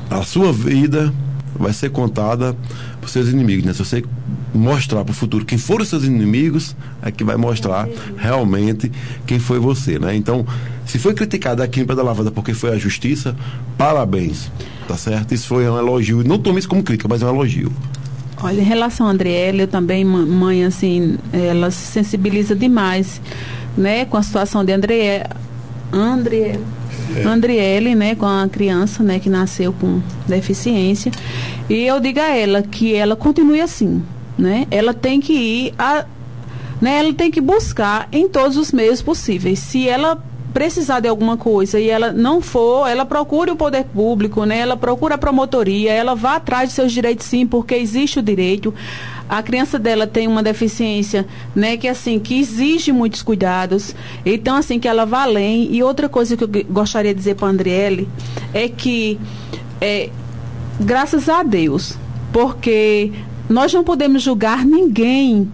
a sua vida vai ser contada por seus inimigos, né? Se você mostrar para o futuro quem foram os seus inimigos, é que vai mostrar realmente quem foi você, né? Então, se foi criticado aqui em Pedra Lavrada porque foi a justiça, parabéns, tá certo? Isso foi um elogio, não tome isso como crítica, mas é um elogio. Olha, em relação a Andriele, eu também, mãe, assim, ela se sensibiliza demais, né, com a situação de Andriele, né, com a criança, né, que nasceu com deficiência. E eu digo a ela que ela continue assim, né? Ela tem que ir ela tem que buscar em todos os meios possíveis. Se ela precisar de alguma coisa e ela não for, ela procure o poder público, né? Ela procura a promotoria, ela vá atrás de seus direitos, sim, porque existe o direito. A criança dela tem uma deficiência, né, que assim, que exige muitos cuidados. Então, assim, que ela vá além. E outra coisa que eu gostaria de dizer para a Andriele é que graças a Deus, porque nós não podemos julgar ninguém,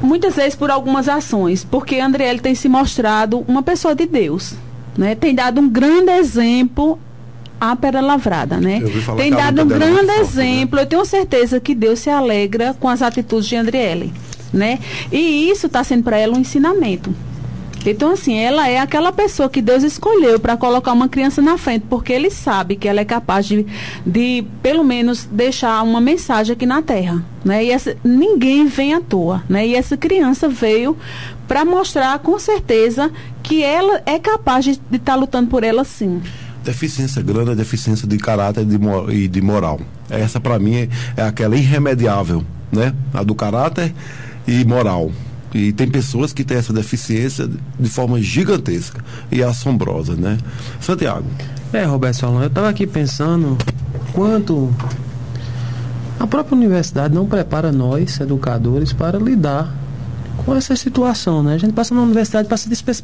muitas vezes por algumas ações, porque Andriele tem se mostrado uma pessoa de Deus, né? Tem dado um grande exemplo à Pedra Lavrada, né? Tem dado um grande exemplo, né? Eu tenho certeza que Deus se alegra com as atitudes de Andriele, né? E isso está sendo para ela um ensinamento. Então, assim, ela é aquela pessoa que Deus escolheu para colocar uma criança na frente, porque Ele sabe que ela é capaz de pelo menos, deixar uma mensagem aqui na Terra, né? E ninguém vem à toa, né? E essa criança veio para mostrar, com certeza, que ela é capaz de estar lutando por ela, sim. Deficiência grande é deficiência de caráter e de moral. Essa, para mim, é aquela irremediável, né? A do caráter e moral. E tem pessoas que têm essa deficiência de forma gigantesca e assombrosa, né? Santiago. Roberto Solon, eu estava aqui pensando quanto a própria universidade não prepara nós, educadores, para lidar com essa situação, né? A gente passa na universidade,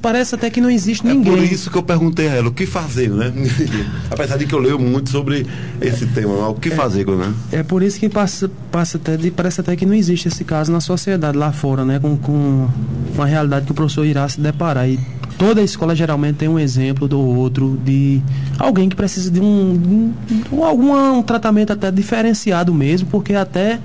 parece até que não existe ninguém. É por isso que eu perguntei a ela, o que fazer, né? Apesar de que eu leio muito sobre esse tema, mas o que fazer, né? É por isso que parece até que não existe esse caso na sociedade lá fora, né? Com a realidade que o professor irá se deparar. E toda escola geralmente tem um exemplo do outro, de alguém que precisa de um tratamento até diferenciado mesmo, porque até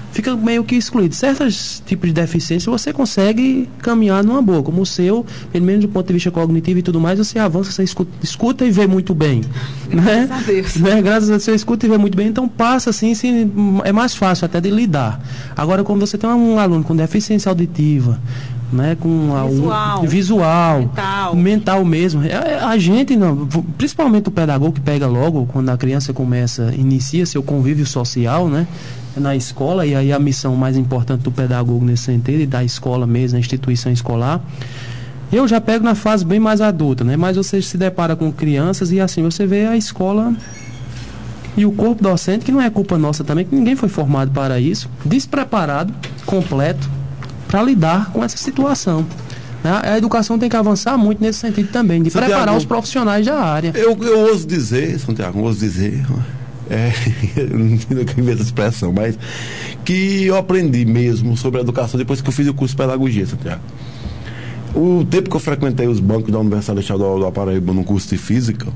fica meio que excluído. Certos tipos de deficiência você consegue caminhar numa boa, como o seu, pelo menos do ponto de vista cognitivo e tudo mais, você avança, você escuta e vê muito bem. Graças a Deus. Né? Graças a Deus você escuta e vê muito bem, então passa assim, é mais fácil até de lidar. Agora, quando você tem um aluno com deficiência auditiva, né, com visual mental mesmo, a gente não, principalmente o pedagogo que pega logo quando a criança inicia seu convívio social, né, na escola, e aí a missão mais importante do pedagogo nesse sentido, e da escola mesmo, da instituição escolar. Eu já pego na fase bem mais adulta, né, mas você se depara com crianças e assim você vê a escola e o corpo docente, que não é culpa nossa também, que ninguém foi formado para isso, despreparado, completo, para lidar com essa situação. A educação tem que avançar muito nesse sentido também, de Santiago, preparar os profissionais da área. Eu ouso dizer, Santiago, não entendo que essa expressão, mas que eu aprendi mesmo sobre a educação depois que eu fiz o curso de pedagogia, Santiago. O tempo que eu frequentei os bancos da Universidade Estadual do Paraíba no curso de física,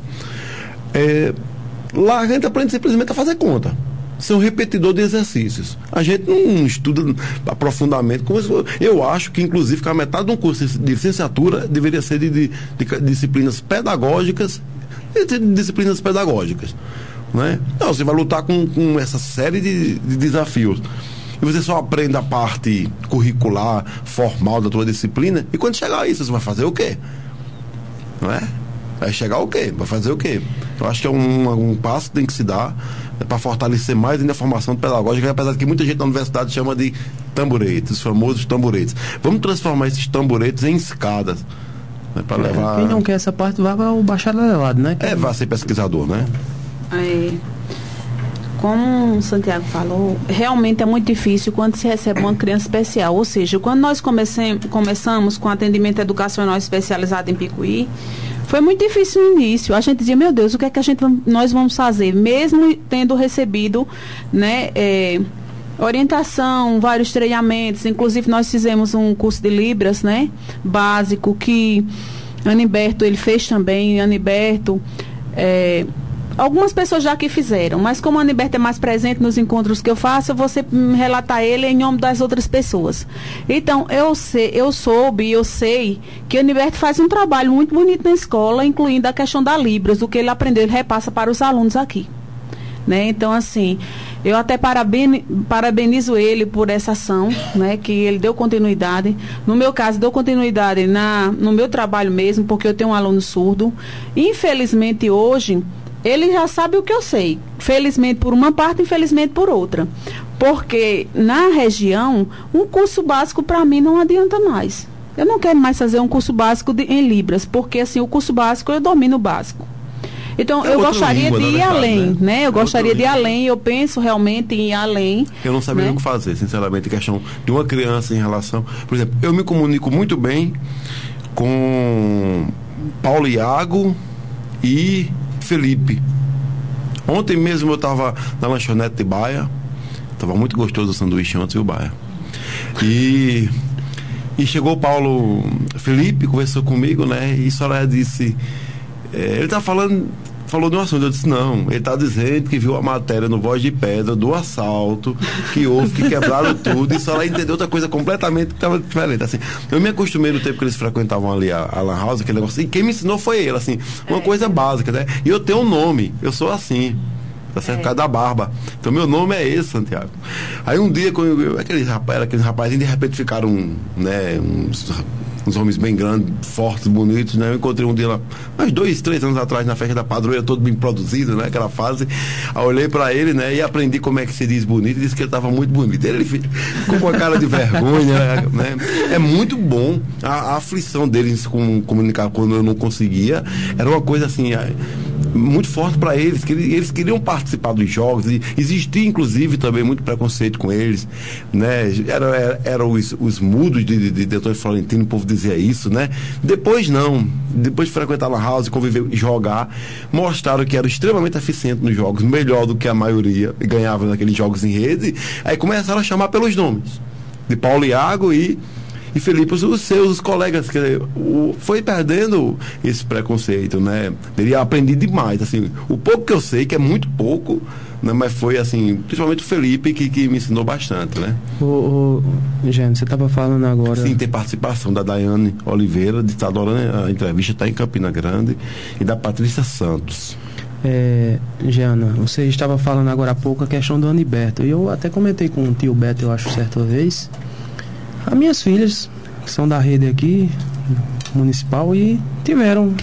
lá a gente aprende simplesmente a fazer conta, ser um repetidor de exercícios. A gente não estuda aprofundamento. Eu acho que, inclusive, que a metade de um curso de licenciatura deveria ser de disciplinas pedagógicas e de disciplinas pedagógicas. Né? Não, você vai lutar com essa série de desafios. E você só aprende a parte curricular, formal da tua disciplina, e quando chegar a isso, você vai fazer o quê? Não é? Vai chegar o quê? Vai fazer o quê? Eu acho que é um passo que tem que se dar para fortalecer mais ainda a formação pedagógica, apesar de que muita gente na universidade chama de tamburetes, os famosos tamburetes. Vamos transformar esses tamburetes em escadas. Né, para levar... Quem não quer essa parte vai ao bacharelado, né? Vai ser pesquisador, né? Como o Santiago falou, realmente é muito difícil quando se recebe uma criança especial. Ou seja, quando nós começamos com atendimento educacional especializado em Picuí, foi muito difícil no início. A gente dizia, meu Deus, o que é que nós vamos fazer? Mesmo tendo recebido, né, orientação, vários treinamentos, inclusive nós fizemos um curso de Libras, né, básico, que Aniberto, ele fez também. Aniberto, algumas pessoas já que fizeram, mas como o Aniberto é mais presente nos encontros que eu faço, eu vou sempre relatar ele em nome das outras pessoas. Então, eu sei que o Aniberto faz um trabalho muito bonito na escola, incluindo a questão da Libras, o que ele aprendeu, ele repassa para os alunos aqui. Né? Então, assim, eu até parabenizo ele por essa ação, né, que ele deu continuidade. No meu caso, deu continuidade no meu trabalho mesmo, porque eu tenho um aluno surdo. Infelizmente, hoje, ele já sabe o que eu sei. Felizmente por uma parte, infelizmente por outra. Porque na região, um curso básico para mim não adianta mais. Eu não quero mais fazer um curso básico em Libras, porque assim, o curso básico eu domino o básico. Então, eu gostaria de ir além, né? Eu gostaria de ir além, eu penso realmente em ir além. Eu não sabia o que fazer, sinceramente, em questão de uma criança em relação... Por exemplo, eu me comunico muito bem com Paulo Iago, e Felipe. Ontem mesmo eu estava na lanchonete de Baia, estava muito gostoso o sanduíche ontem, viu, Baia? E chegou o Paulo Felipe, conversou comigo, né? E Soraya disse, ele tá falou de um assunto, eu disse, não, ele está dizendo que viu a matéria no Voz de Pedra do assalto, que houve, que quebraram tudo, e Soraya entendeu outra coisa completamente que estava diferente, assim. Eu me acostumei no tempo que eles frequentavam ali a Lan House, aquele negócio, e quem me ensinou foi ele, assim, uma coisa básica, né? E eu tenho um nome, eu sou assim, tá certo? Por causa da barba. Então meu nome é esse, Santiago. Aí um dia, aqueles rapazinhos de repente ficaram, né, uns homens bem grandes, fortes, bonitos, né? Eu encontrei um dia lá, uns 2, 3 anos atrás, na festa da padroeira, todo bem produzido, né? Aquela fase. Aí eu olhei pra ele, né? E aprendi como é que se diz bonito, e disse que ele tava muito bonito. Ele ficou com a cara de vergonha, né? É muito bom. A aflição deles com comunicar quando eu não conseguia, era uma coisa assim, muito forte para eles, que eles queriam participar dos jogos, e existia inclusive também muito preconceito com eles, né? Eram os mudos de Doutor Florentino, o povo dizia isso, né? Depois não, depois de frequentar a Lan House, conviver e jogar, mostraram que eram extremamente eficientes nos jogos, melhor do que a maioria, e ganhavam naqueles jogos em rede. Aí começaram a chamar pelos nomes de Paulo Iago e Felipe, os colegas, foi perdendo esse preconceito, né? Ele aprendi demais, assim, o pouco que eu sei, que é muito pouco, né? Mas foi assim, principalmente o Felipe que me ensinou bastante, né? Gênio, você estava falando agora. Sim, tem participação da Daiane Oliveira, de estar adorando a entrevista, está em Campina Grande, e da Patrícia Santos. Giana, você estava falando agora há pouco a questão do Aniberto, e eu até comentei com o tio Beto, eu acho, certa vez. As minhas filhas, que são da rede aqui, municipal, e tiveram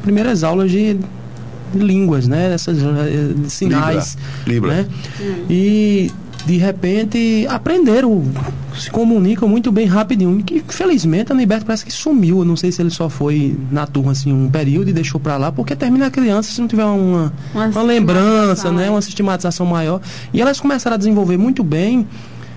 primeiras aulas de línguas, né? Essas de sinais. Libra. Né? E de repente aprenderam, se comunicam muito bem rapidinho. E que felizmente a Aniberto parece que sumiu. Eu não sei se ele só foi na turma assim um período e deixou pra lá, porque termina a criança se não tiver uma lembrança, né? Uma sistematização maior. E elas começaram a desenvolver muito bem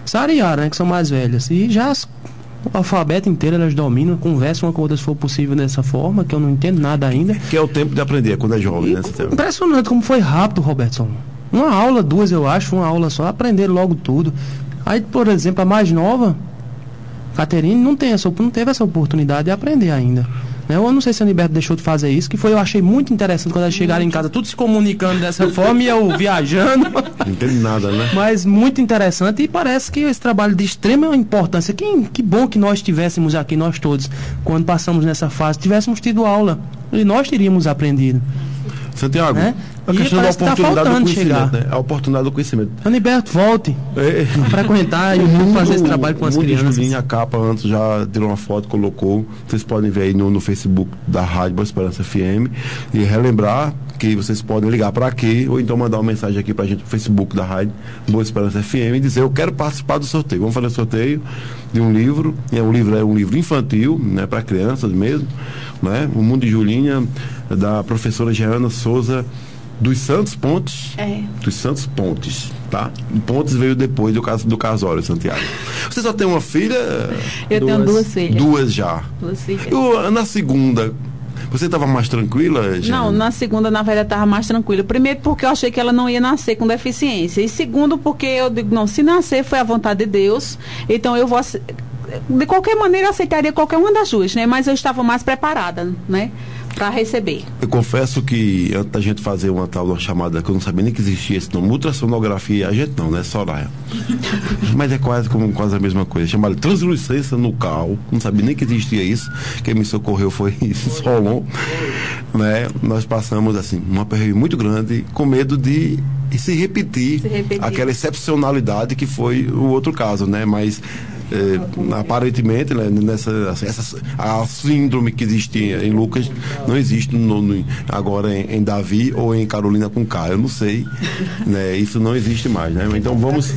Sariara, né, que são mais velhas, e já o alfabeto inteiro elas dominam, conversam uma com outra se for possível dessa forma, que eu não entendo nada ainda. Que é o tempo de aprender, quando é jovem, né? Impressionante como foi rápido, Robertson. Uma aula, 2 eu acho, uma aula só, aprenderam logo tudo. Aí, por exemplo, a mais nova, Caterine, não teve essa oportunidade de aprender ainda. Eu não sei se a Aniberto deixou de fazer isso, que eu achei muito interessante quando elas chegaram em casa, tudo se comunicando dessa forma e eu viajando. Não entendo nada, né? Mas muito interessante, e parece que esse trabalho de extrema importância, que bom que nós tivéssemos aqui, nós todos, quando passamos nessa fase, tivéssemos tido aula, e nós teríamos aprendido. Santiago, né? A questão da oportunidade do conhecimento, né? A oportunidade do conhecimento. Aniberto, volte a frequentar e fazer esse trabalho com as crianças. Julinho, a capa antes já tirou uma foto, colocou. Vocês podem ver aí no Facebook da Rádio Boa Esperança FM e relembrar que vocês podem ligar para aqui ou então mandar uma mensagem aqui pra gente no Facebook da Rádio Boa Esperança FM e dizer: eu quero participar do sorteio. Vamos fazer o sorteio de um livro. É um livro infantil, né, para crianças mesmo, né? O Mundo de Julinha, da professora Jeana Souza dos Santos Pontes. Dos Santos Pontes, tá? Pontes veio depois do casório, Santiago. Você só tem uma filha? Eu tenho 2 filhas. 2 já. 2 filhas. Na segunda, você estava mais tranquila, Jeana? Não, na segunda, na verdade, estava mais tranquila. Primeiro, porque eu achei que ela não ia nascer com deficiência. E segundo, porque eu digo, não, se nascer foi a vontade de Deus, então eu vou... De qualquer maneira, eu aceitaria qualquer uma das 2, né? Mas eu estava mais preparada, né? Para receber. Eu confesso que antes da gente fazer uma tal chamada, que eu não sabia nem que existia esse nome, ultrassonografia, a gente não, né? Soraya. Mas é quase a mesma coisa. Chamada translucência nucal. Não sabia nem que existia isso. Quem me socorreu foi Solon. Né? Nós passamos, assim, um aperreio muito grande, com medo de se repetir aquela excepcionalidade que foi o outro caso, né? Mas aparentemente, né, a síndrome que existia em Lucas não existe agora em Davi ou em Carolina com K, eu não sei, né, isso não existe mais, né? Então vamos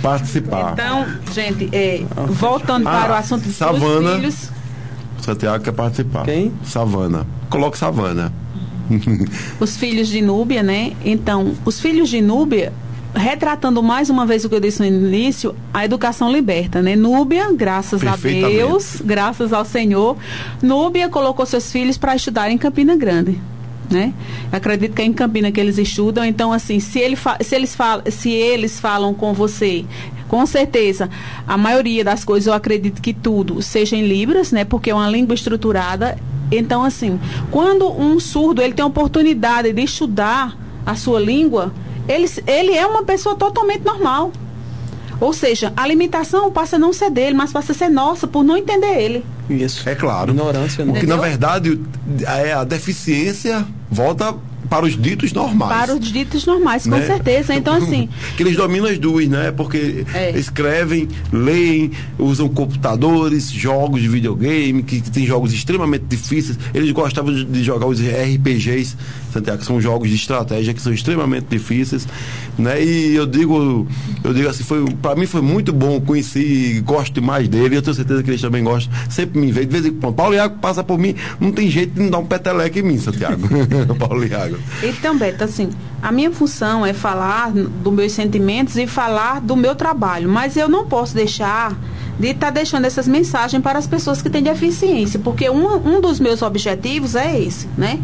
participar. Então, gente, voltando para o assunto dos Savana, filhos. Santiago quer participar. Quem? Savana. Coloque Savana. Os filhos de Núbia, né? Então, os filhos de Núbia, retratando mais uma vez o que eu disse no início, a educação liberta, né? Núbia, graças a Deus, graças ao Senhor, Núbia colocou seus filhos para estudar em Campina Grande. né? Acredito que é em Campina que eles estudam. Então, assim, se eles falam com você, com certeza, a maioria das coisas, eu acredito que tudo seja em Libras, né? Porque é uma língua estruturada. Então, assim, quando um surdo ele tem a oportunidade de estudar a sua língua, ele é uma pessoa totalmente normal. Ou seja, a limitação passa a não ser dele, mas passa a ser nossa por não entender ele. Isso. É claro. Ignorância, né? Porque, na verdade, a deficiência volta para os ditos normais. Para os ditos normais, com certeza. Então, assim... que eles dominam as duas, né? Porque escrevem, leem, usam computadores, jogos de videogame, que tem jogos extremamente difíceis. Eles gostavam de jogar os RPGs, Santiago, que são jogos de estratégia que são extremamente difíceis, né? E eu digo assim, para mim foi muito bom conhecer, gosto demais dele, eu tenho certeza que eles também gostam. Sempre me veem, de vez em quando. Paulo Iago passa por mim, não tem jeito de não dar um peteleque em mim, Santiago. Paulo Iago. Então, Beto, assim, a minha função é falar dos meus sentimentos e falar do meu trabalho, mas eu não posso deixar de estar deixando essas mensagens para as pessoas que têm deficiência, porque um dos meus objetivos é esse, né?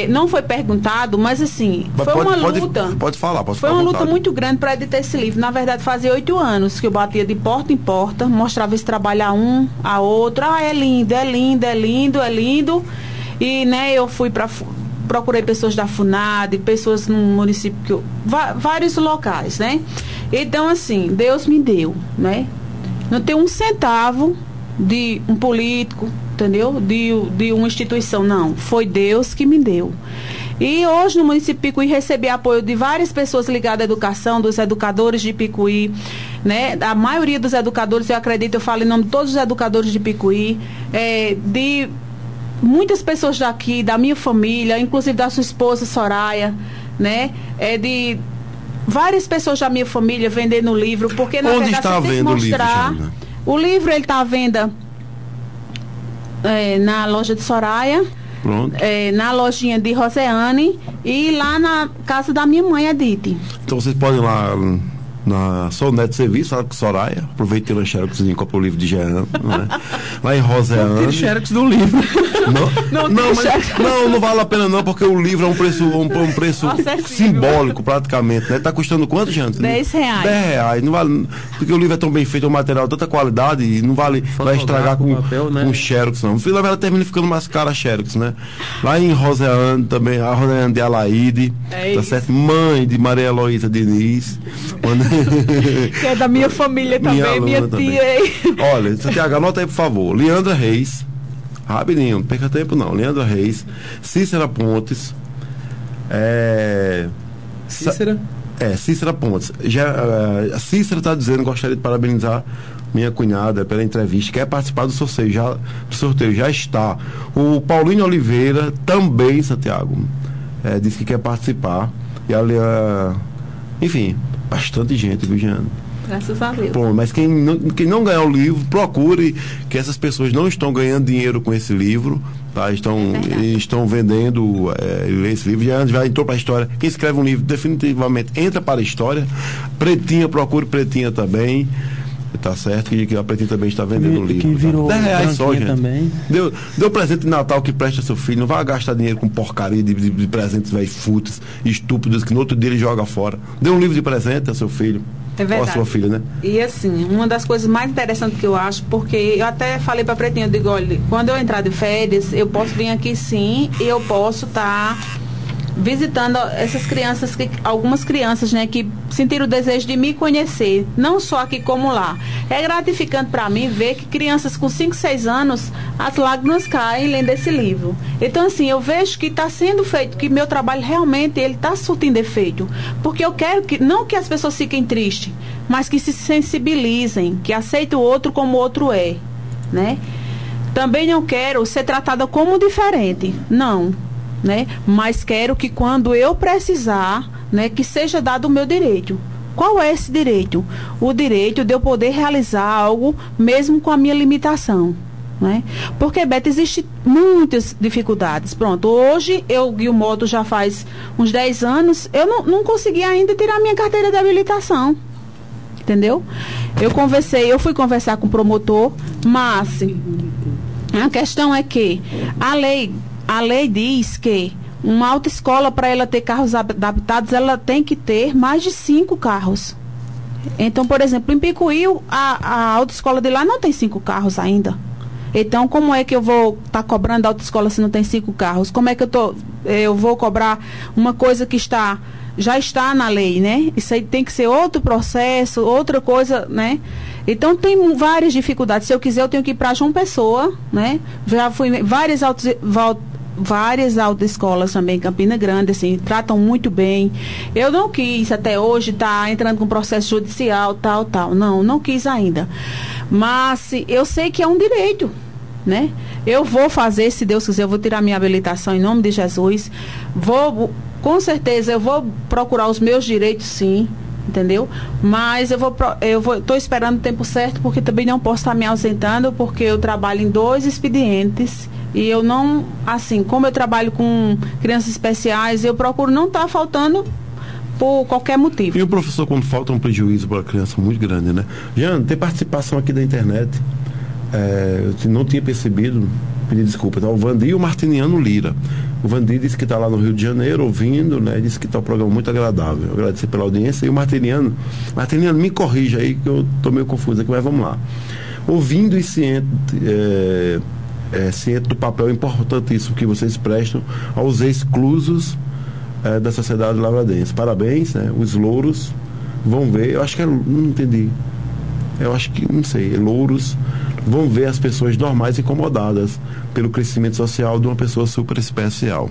Não foi perguntado, mas assim, foi uma luta. Pode falar, foi uma luta muito grande para editar esse livro. Na verdade, fazia 8 anos que eu batia de porta em porta, mostrava esse trabalho a um, a outro. É lindo, é lindo, é lindo, é lindo. E, né, eu fui procurei pessoas da FUNAD, pessoas no município, vários locais, né? Então, assim, Deus me deu, né? Não tem um centavo de um político, entendeu? De uma instituição, não. Foi Deus que me deu. E hoje no município de Picuí recebi apoio de várias pessoas ligadas à educação, dos educadores de Picuí, né? A maioria dos educadores, eu acredito, eu falo em nome de todos os educadores de Picuí, de muitas pessoas daqui, da minha família, inclusive da sua esposa Soraya, né? De várias pessoas da minha família vendendo o livro, porque na Onde verdade está você tem que mostrar. O livro ele está à venda na loja de Soraya, na lojinha de Roseane e lá na casa da minha mãe, Edith. Então vocês podem ir lá na Soneto Serviço, fala com Soraya, aproveita e tira xerox e compra o livro de Jean, né? Lá em Roseane. Não tira xerox do livro. Não vale a pena não, porque o livro é um preço simbólico praticamente, né? Tá custando quanto, Jean? R$10. R$10, não vale, porque o livro é tão bem feito, é um material de tanta qualidade e não vai estragar com papel, né? Com xerox, não. Na verdade termina ficando mais caro a xerox, né? Lá em Roseane também, a Roseane de Alaide, tá certo? Mãe de Maria Heloísa Diniz. Que é da minha família também, minha tia. Olha, Santiago, anota aí, por favor. Leandra Reis, rapidinho, não perca tempo não. Leandra Reis, Cícera Pontes, Cícera Pontes. A Cícera está dizendo, gostaria de parabenizar minha cunhada pela entrevista, quer participar do sorteio, já está. O Paulinho Oliveira também, Santiago, disse que quer participar. E enfim, bastante gente, viu, Jean? Graças a Deus. Bom, mas quem não ganhar o livro, procure, que essas pessoas não estão ganhando dinheiro com esse livro, tá? Estão vendendo esse livro. Já entrou para a história. Quem escreve um livro definitivamente entra para a história. Pretinha, procure Pretinha também. Tá certo que a Pretinha também está vendendo o livro. Que virou R$10 só, gente. Também. Deu presente de Natal que presta seu filho. Não vai gastar dinheiro com porcaria de presentes velho fúteis, estúpidos, que no outro dia ele joga fora. Dê um livro de presente a seu filho. É verdade. Ou a sua filha, né? E assim, uma das coisas mais interessantes que eu acho, porque eu até falei pra Pretinha, eu digo, olha, quando eu entrar de férias, eu posso vir aqui sim, e eu posso estar visitando essas crianças, algumas crianças, né, que sentiram o desejo de me conhecer, não só aqui como lá. É gratificante para mim ver que crianças com 5, 6 anos, as lágrimas caem lendo esse livro. Então, assim, eu vejo que está sendo feito, que meu trabalho realmente ele está surtindo efeito, porque eu quero que, não que as pessoas fiquem tristes, mas que se sensibilizem, que aceitem o outro como o outro é, né? Também não quero ser tratada como diferente, não. Né? Mas quero que quando eu precisar, né, que seja dado o meu direito. Qual é esse direito? O direito de eu poder realizar algo mesmo com a minha limitação, né? Porque, Beto, existem muitas dificuldades. Pronto, hoje eu guio moto já faz uns 10 anos, eu não consegui ainda tirar minha carteira de habilitação, entendeu? Eu fui conversar com o promotor, mas a questão é que a lei diz que Uma autoescola, para ela ter carros adaptados, ela tem que ter mais de 5 carros. Então, por exemplo, em Picuí, a autoescola de lá não tem 5 carros ainda. Então, como é que eu vou estar cobrando a autoescola se não tem 5 carros? Como é que eu vou cobrar uma coisa que já está na lei, né? Isso aí tem que ser outro processo, outra coisa, né? Então, tem várias dificuldades. Se eu quiser, eu tenho que ir para João Pessoa, né? Já fui em várias autoescolas também em Campina Grande, assim, tratam muito bem. Eu não quis até hoje estar entrando com processo judicial, tal. Não quis ainda. Mas eu sei que é um direito, né? Eu vou fazer, se Deus quiser, eu vou tirar minha habilitação em nome de Jesus. Com certeza, eu vou procurar os meus direitos, sim. Entendeu? Mas estou esperando o tempo certo, porque também não posso estar me ausentando, porque eu trabalho em 2 expedientes e eu não, assim, como eu trabalho com crianças especiais, eu procuro não estar faltando por qualquer motivo. E o professor, quando falta, um prejuízo para a criança muito grande, né? Jean, tem participação aqui da internet, eu não tinha percebido, pedi desculpa, tá? O Vandir Martiniano Lira. O Vandir disse que está lá no Rio de Janeiro ouvindo, né? Disse que está um programa muito agradável. Agradecer pela audiência. E o Martiniano, me corrija aí que eu estou meio confuso aqui, mas vamos lá. Ouvindo e ciente do papel importantíssimo que vocês prestam aos exclusos da sociedade lavradense. Parabéns, né? Os louros vão ver, eu acho que não entendi. Eu acho que, não sei, louros vão ver as pessoas normais incomodadas pelo crescimento social de uma pessoa super especial.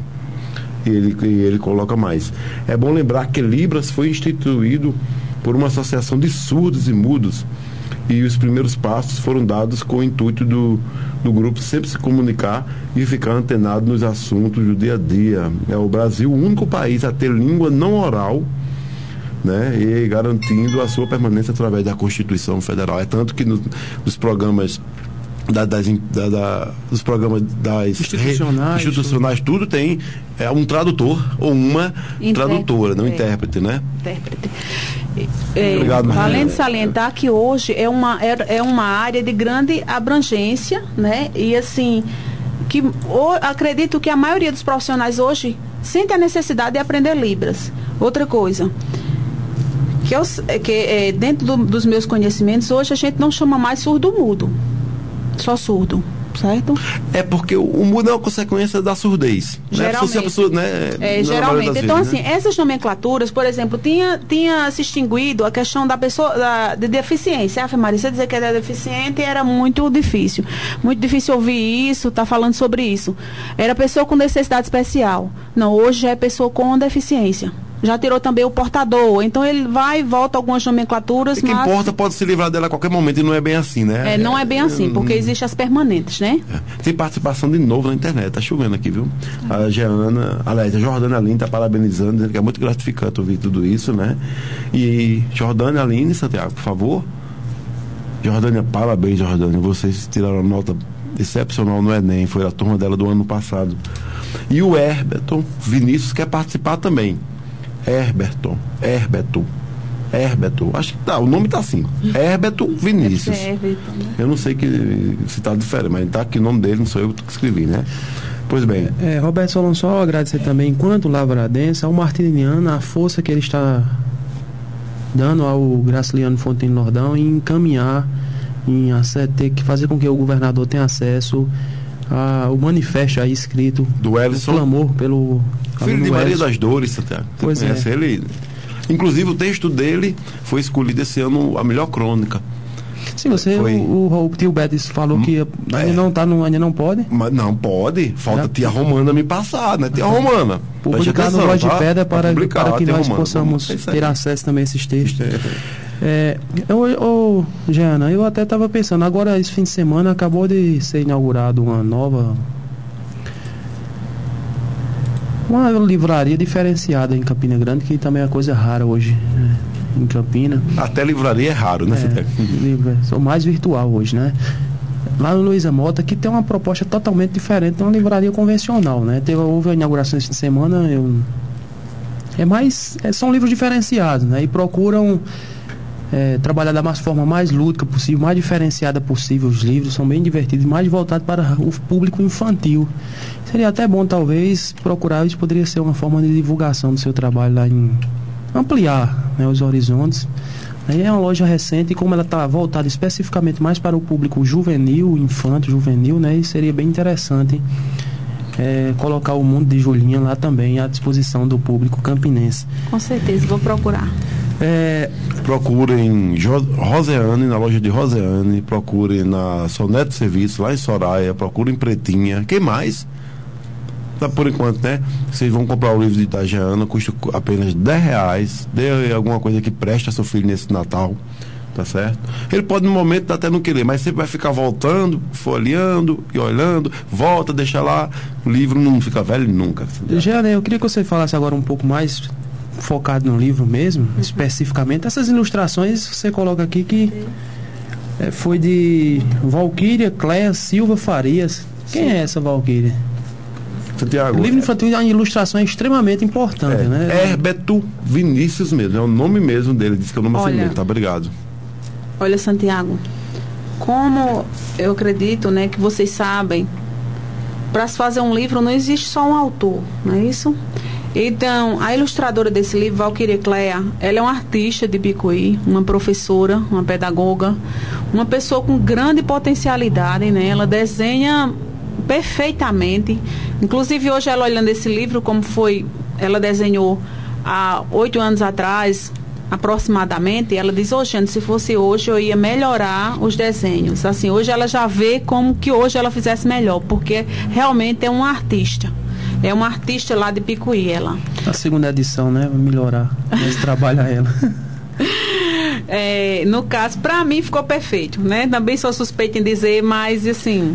E ele coloca mais. É bom lembrar que Libras foi instituído por uma associação de surdos e mudos, e os primeiros passos foram dados com o intuito do grupo sempre se comunicar e ficar antenado nos assuntos do dia a dia. É o Brasil o único país a ter língua não oral, né, e garantindo a sua permanência através da Constituição Federal. É tanto que nos programas dos programas institucionais tudo tem um tradutor ou uma tradutora, não intérprete, né? Intérprete. Obrigado, além de salientar que hoje é uma área de grande abrangência, né? E assim, acredito que a maioria dos profissionais hoje sente a necessidade de aprender Libras. Outra coisa, dentro dos meus conhecimentos, hoje a gente não chama mais surdo-mudo, só surdo, certo? É porque o mudo é uma consequência da surdez. Geralmente. Né? Pessoa, né, geralmente. Então, vezes, assim, né? Essas nomenclaturas, por exemplo, tinha se extinguido a questão da pessoa de deficiência. A Maria, você dizer que era deficiente era muito difícil. Muito difícil ouvir isso, tá falando sobre isso. Era pessoa com necessidade especial. Não, hoje é pessoa com deficiência. Já tirou também o portador. Então ele vai e volta algumas nomenclaturas. E quem porta pode se livrar dela a qualquer momento, e não é bem assim, né? Não é bem assim, porque existem as permanentes, né? Tem participação de novo na internet, tá chovendo aqui, viu? A Jordânia Aline tá parabenizando, dizendo que é muito gratificante ouvir tudo isso, né? E Jordânia Aline, Santiago, por favor. Jordânia, parabéns, Jordânia. Vocês tiraram nota excepcional no Enem, foi a turma dela do ano passado. E o Herberton Vinícius quer participar também. Herberton, acho que tá, o nome tá assim, Herberton Vinícius. Eu não sei se tá diferente, mas tá aqui o nome dele, não sou eu que escrevi, né? Pois bem. Roberto Solon, só agradecer também, enquanto lavradense, ao Martiniano, a força que ele está dando ao Graciliano Fonteini Nordão em encaminhar, ter que fazer com que o governador tenha acesso ao manifesto aí escrito do Ellison, o clamor pelo filho de Maria das Dores, Santiago. Pois é. Ele, inclusive o texto dele foi escolhido esse ano a melhor crônica. Sim, o tio Beto falou que ainda não pode. Mas não pode, falta tia Romana me passar, né? Tia Romana. Publicar no Voz de Pedra para que nós possamos ter acesso também a esses textos. Jeana, eu até estava pensando, agora esse fim de semana acabou de ser inaugurado uma livraria diferenciada em Campina Grande, que também é uma coisa rara hoje, né? Em Campina. Até livraria é raro, né? Sou mais virtual hoje, né? Lá no Luiza Mota, que tem uma proposta totalmente diferente de uma livraria convencional, né? Houve a inauguração esse fim de semana, são livros diferenciados, né? E procuram trabalhar da forma mais lúdica possível, mais diferenciada possível. Os livros são bem divertidos, mais voltados para o público infantil. Seria até bom, talvez, procurar, isso poderia ser uma forma de divulgação do seu trabalho lá, em ampliar, né, os horizontes. Aí é uma loja recente, e como ela está voltada especificamente mais para o público juvenil, infanto, juvenil, né, e seria bem interessante colocar o Mundo de Julinha lá também à disposição do público campinense. Com certeza, vou procurar. Procurem Roseane, na loja de Roseane, procurem na Soneto Serviço, lá em Soraya, procurem Pretinha. Quem mais? Por enquanto, né? Vocês vão comprar o livro de Itajeana, custa apenas R$10. Dê alguma coisa que preste a seu filho nesse Natal, tá certo? Ele pode no momento até não querer, mas sempre vai ficar voltando, folheando e olhando, volta, deixa lá, o livro não fica velho nunca. Jeane, eu queria que você falasse agora um pouco mais focado no livro mesmo, especificamente. Essas ilustrações você coloca aqui que foi de Valquíria Cléia Silva Farias. Quem é essa Valquíria? Santiago. O livro infantil, a ilustração é extremamente importante, né? Herbeto Vinícius mesmo, é o nome mesmo dele, diz que é o nome assim dele, tá? Obrigado. Olha, Santiago, como eu acredito, né, que vocês sabem, para se fazer um livro não existe só um autor, não é isso? Então, a ilustradora desse livro, Valquíria Cléia, ela é uma artista de Picuí, uma professora, uma pedagoga, uma pessoa com grande potencialidade, né? Ela desenha perfeitamente. Inclusive, hoje ela olhando esse livro, como foi, ela desenhou há 8 anos atrás, aproximadamente, ela diz, gente, se fosse hoje eu ia melhorar os desenhos. Assim, hoje ela já vê como que hoje ela fizesse melhor, porque realmente é uma artista. É uma artista lá de Picuí, ela. A segunda edição, né? Vai melhorar. Mas trabalha ela. No caso, para mim ficou perfeito, né? Também sou suspeita em dizer, mas assim,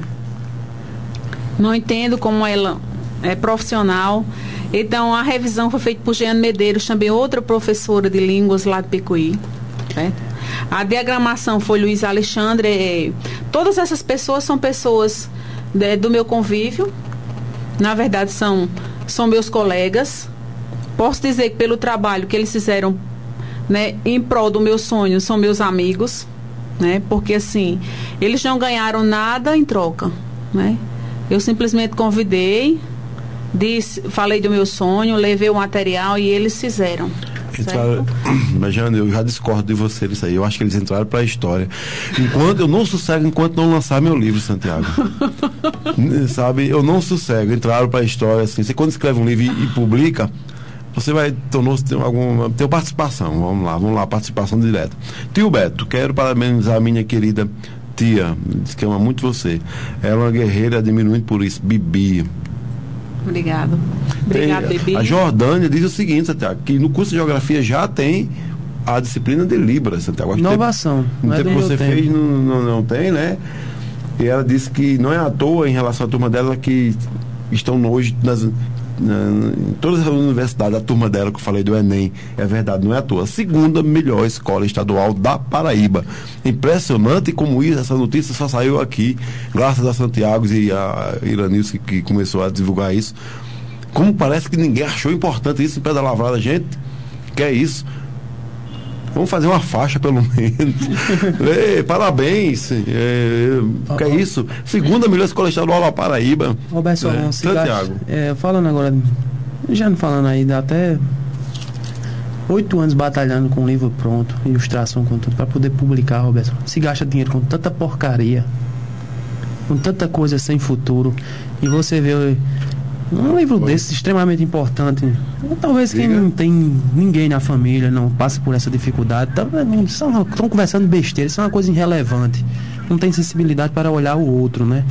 não entendo como ela é profissional. Então, a revisão foi feita por Jeane Medeiros, também outra professora de línguas lá de Picuí. Certo? A diagramação foi Luiz Alexandre. Todas essas pessoas são pessoas do meu convívio. Na verdade, são meus colegas. Posso dizer que pelo trabalho que eles fizeram, né, em prol do meu sonho, são meus amigos, né? Porque assim, eles não ganharam nada em troca, né? Eu simplesmente convidei, falei do meu sonho, levei o material e eles fizeram. Mas, Jeane, eu já discordo de você nisso aí. Eu acho que eles entraram para a história. Eu não sossego enquanto não lançar meu livro, Santiago. Sabe? Eu não sossego. Entraram para a história, assim. Você quando escreve um livro e publica, você vai ter participação. Vamos lá, participação direta. Tio Beto, quero parabenizar a minha querida tia, diz que ama muito você. Ela é uma guerreira, admiro muito por isso. Bibi. Obrigado, Bibi. A Jordânia diz o seguinte, Santiago, que no curso de geografia já tem a disciplina de Libras, Santiago. Inovação. No tempo que você fez, não tem, né? E ela disse que não é à toa, em relação à turma dela, que estão hoje em todas as universidades, a turma dela que eu falei do Enem, é verdade, não é à toa. A segunda melhor escola estadual da Paraíba. Impressionante como essa notícia só saiu aqui, graças a Santiago e a Iranilson que começou a divulgar isso. Como parece que ninguém achou importante isso em Pedra Lavrada, gente. Que é isso? Vamos fazer uma faixa, pelo menos. Parabéns. Que é isso? Segunda melhor escola estadual da Paraíba. Roberto Santiago. Falando agora, já não falando aí, dá até 8 anos batalhando com o livro pronto, ilustração com tudo, para poder publicar, Roberto. Se gasta dinheiro com tanta porcaria, com tanta coisa sem futuro, e você vê um livro desse extremamente importante. Talvez quem não tem ninguém na família não passe por essa dificuldade, estão conversando besteira, isso é uma coisa irrelevante, não tem sensibilidade para olhar o outro, né?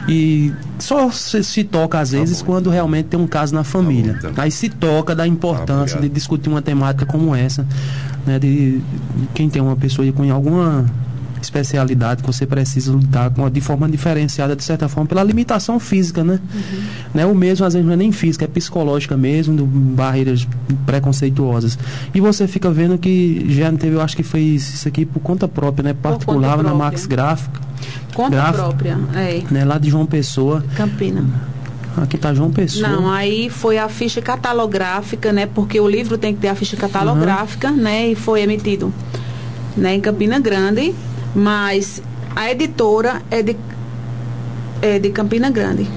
E só se toca às vezes quando realmente tem um caso na família. Aí se toca da importância de discutir uma temática como essa, né? De quem tem uma pessoa com alguma especialidade que você precisa lutar de forma diferenciada, de certa forma, pela limitação física, né? Né? O mesmo, às vezes, não é nem física, é psicológica mesmo, barreiras preconceituosas. E você fica vendo que já teve, eu acho que fez isso aqui por conta própria, né? Particular, na Max Gráfica. Própria, né? Lá de João Pessoa. Campina. Aqui tá João Pessoa. Não, aí foi a ficha catalográfica, né? Porque o livro tem que ter a ficha catalográfica, né? E foi emitido né, em Campina Grande, mas a editora é de Campina Grande.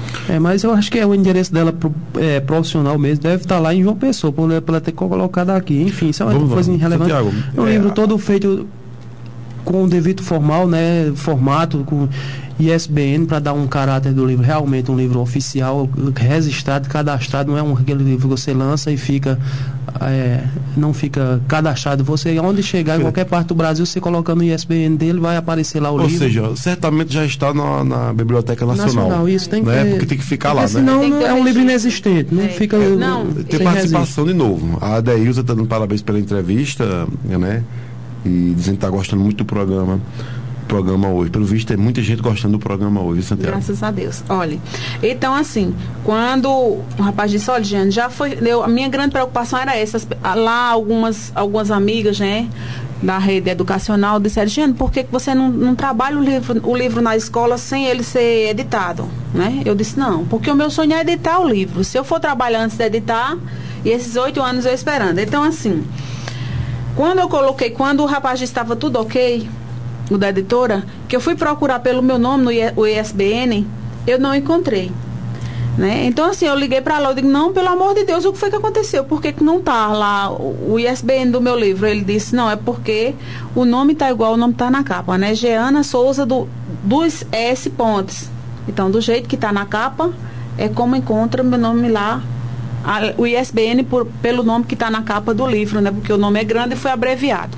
Mas eu acho que o endereço dela profissional mesmo deve estar lá em João Pessoa, por ela ter colocado aqui. Enfim, isso é uma coisa irrelevante. Santiago, um livro todo feito com o devido formal, né, formato, com ISBN, para dar um caráter do livro, realmente um livro oficial, registrado, cadastrado, não é aquele livro que você lança e fica não fica cadastrado. Você, onde chegar, em qualquer parte do Brasil, você colocando o ISBN dele, vai aparecer lá o livro. Ou seja, certamente já está na Biblioteca Nacional. Isso tem que né? Porque tem que ficar lá, senão né? não é um livro inexistente, não fica... Tem participação de novo. A Adeilza está dando parabéns pela entrevista, né? E dizendo que está gostando muito do programa hoje. Pelo visto, tem muita gente gostando do programa hoje, Santiago. Graças a Deus. Olha, então assim, quando o rapaz disse, olha, Jeane, já foi... a minha grande preocupação era essa. Lá, algumas amigas, né, da rede educacional disseram, Jeane, por que você não trabalha o livro na escola sem ele ser editado? Né? Eu disse, não, porque o meu sonho é editar o livro. Se eu for trabalhar antes de editar, e esses 8 anos eu esperando. Então, assim... Quando o rapaz disse que estava tudo ok, o da editora, que eu fui procurar pelo meu nome no ISBN, eu não encontrei. Né? Então, assim, eu liguei para lá, eu digo, não, pelo amor de Deus, o que foi que aconteceu? Por que não está lá o ISBN do meu livro? Ele disse, não, é porque o nome está igual, o nome está na capa, né? Jeana Souza dos S. Pontes. Então, do jeito que está na capa, é como encontra meu nome lá, o ISBN pelo nome que está na capa do livro, né? Porque o nome é grande e foi abreviado.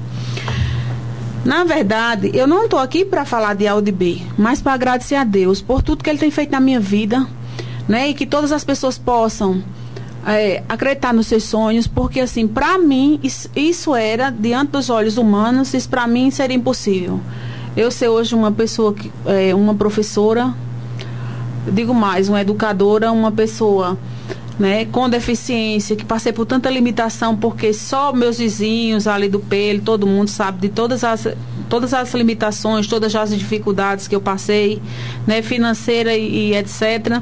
Na verdade, eu não estou aqui para falar de A ou de B, mas para agradecer a Deus por tudo que Ele tem feito na minha vida, né? E que todas as pessoas possam acreditar nos seus sonhos, porque assim, para mim, isso era, diante dos olhos humanos, isso para mim seria impossível. Eu ser hoje uma pessoa, uma professora, digo mais, uma educadora, uma pessoa... Né, com deficiência, que passei por tanta limitação, porque só meus vizinhos ali do Pelo, todo mundo sabe de todas as limitações, todas as dificuldades que eu passei, né, financeira e etc.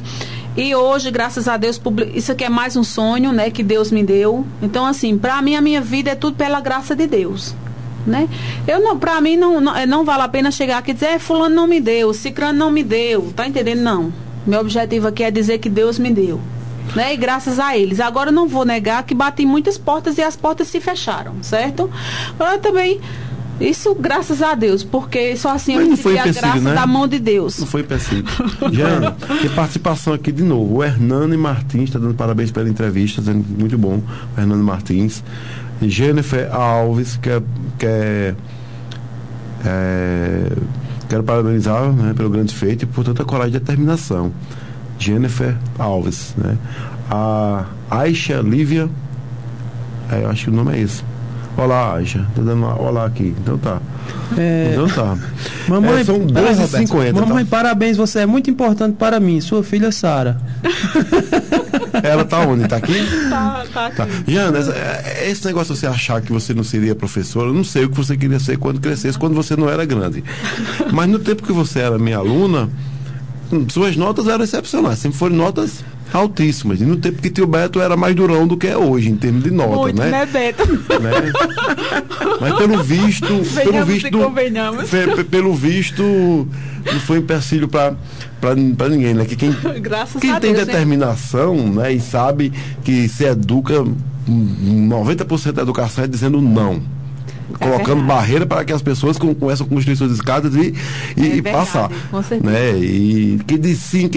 E hoje, graças a Deus, isso aqui é mais um sonho, né, que Deus me deu. Então, assim, para mim, a minha vida é tudo pela graça de Deus. Né? Para mim, não vale a pena chegar aqui e dizer, fulano não me deu, cicrano não me deu, tá entendendo? Não. Meu objetivo aqui é dizer que Deus me deu. Né? E graças a eles. Agora eu não vou negar que bati em muitas portas e as portas se fecharam, certo? Eu também, isso graças a Deus, porque só assim eu recebi a graça, né? Da mão de Deus. Não foi empecilho. Jeane, tem participação aqui de novo. O Hernani Martins está dando parabéns pela entrevista, dizendo muito bom. O Hernani Martins. Jennifer Alves, quero parabenizar, né, pelo grande feito e por tanta coragem e determinação. Jennifer Alves, né? A Aisha Lívia, eu acho que o nome é esse. Olá, Aisha, tô dando uma olá aqui. Então tá. Então tá. Mamãe, são 2h50. Mamãe, parabéns, você é muito importante para mim, sua filha Sara. Ela tá onde? Tá aqui? Tá aqui. Jeane, esse negócio de você achar que você não seria professora, eu não sei o que você queria ser quando crescesse, quando você não era grande. Mas no tempo que você era minha aluna, suas notas eram excepcionais, sempre foram notas altíssimas. E no tempo que tio Beto era mais durão do que é hoje, em termos de nota, muito, né, Beto? Né? Mas pelo visto, não foi empecilho para ninguém, né? Que quem tem determinação, né, e sabe que se educa, 90% da educação é dizendo não. Colocando barreira para que as pessoas começam a construir suas escadas e passar. Com certeza. Né? E quem disse sim,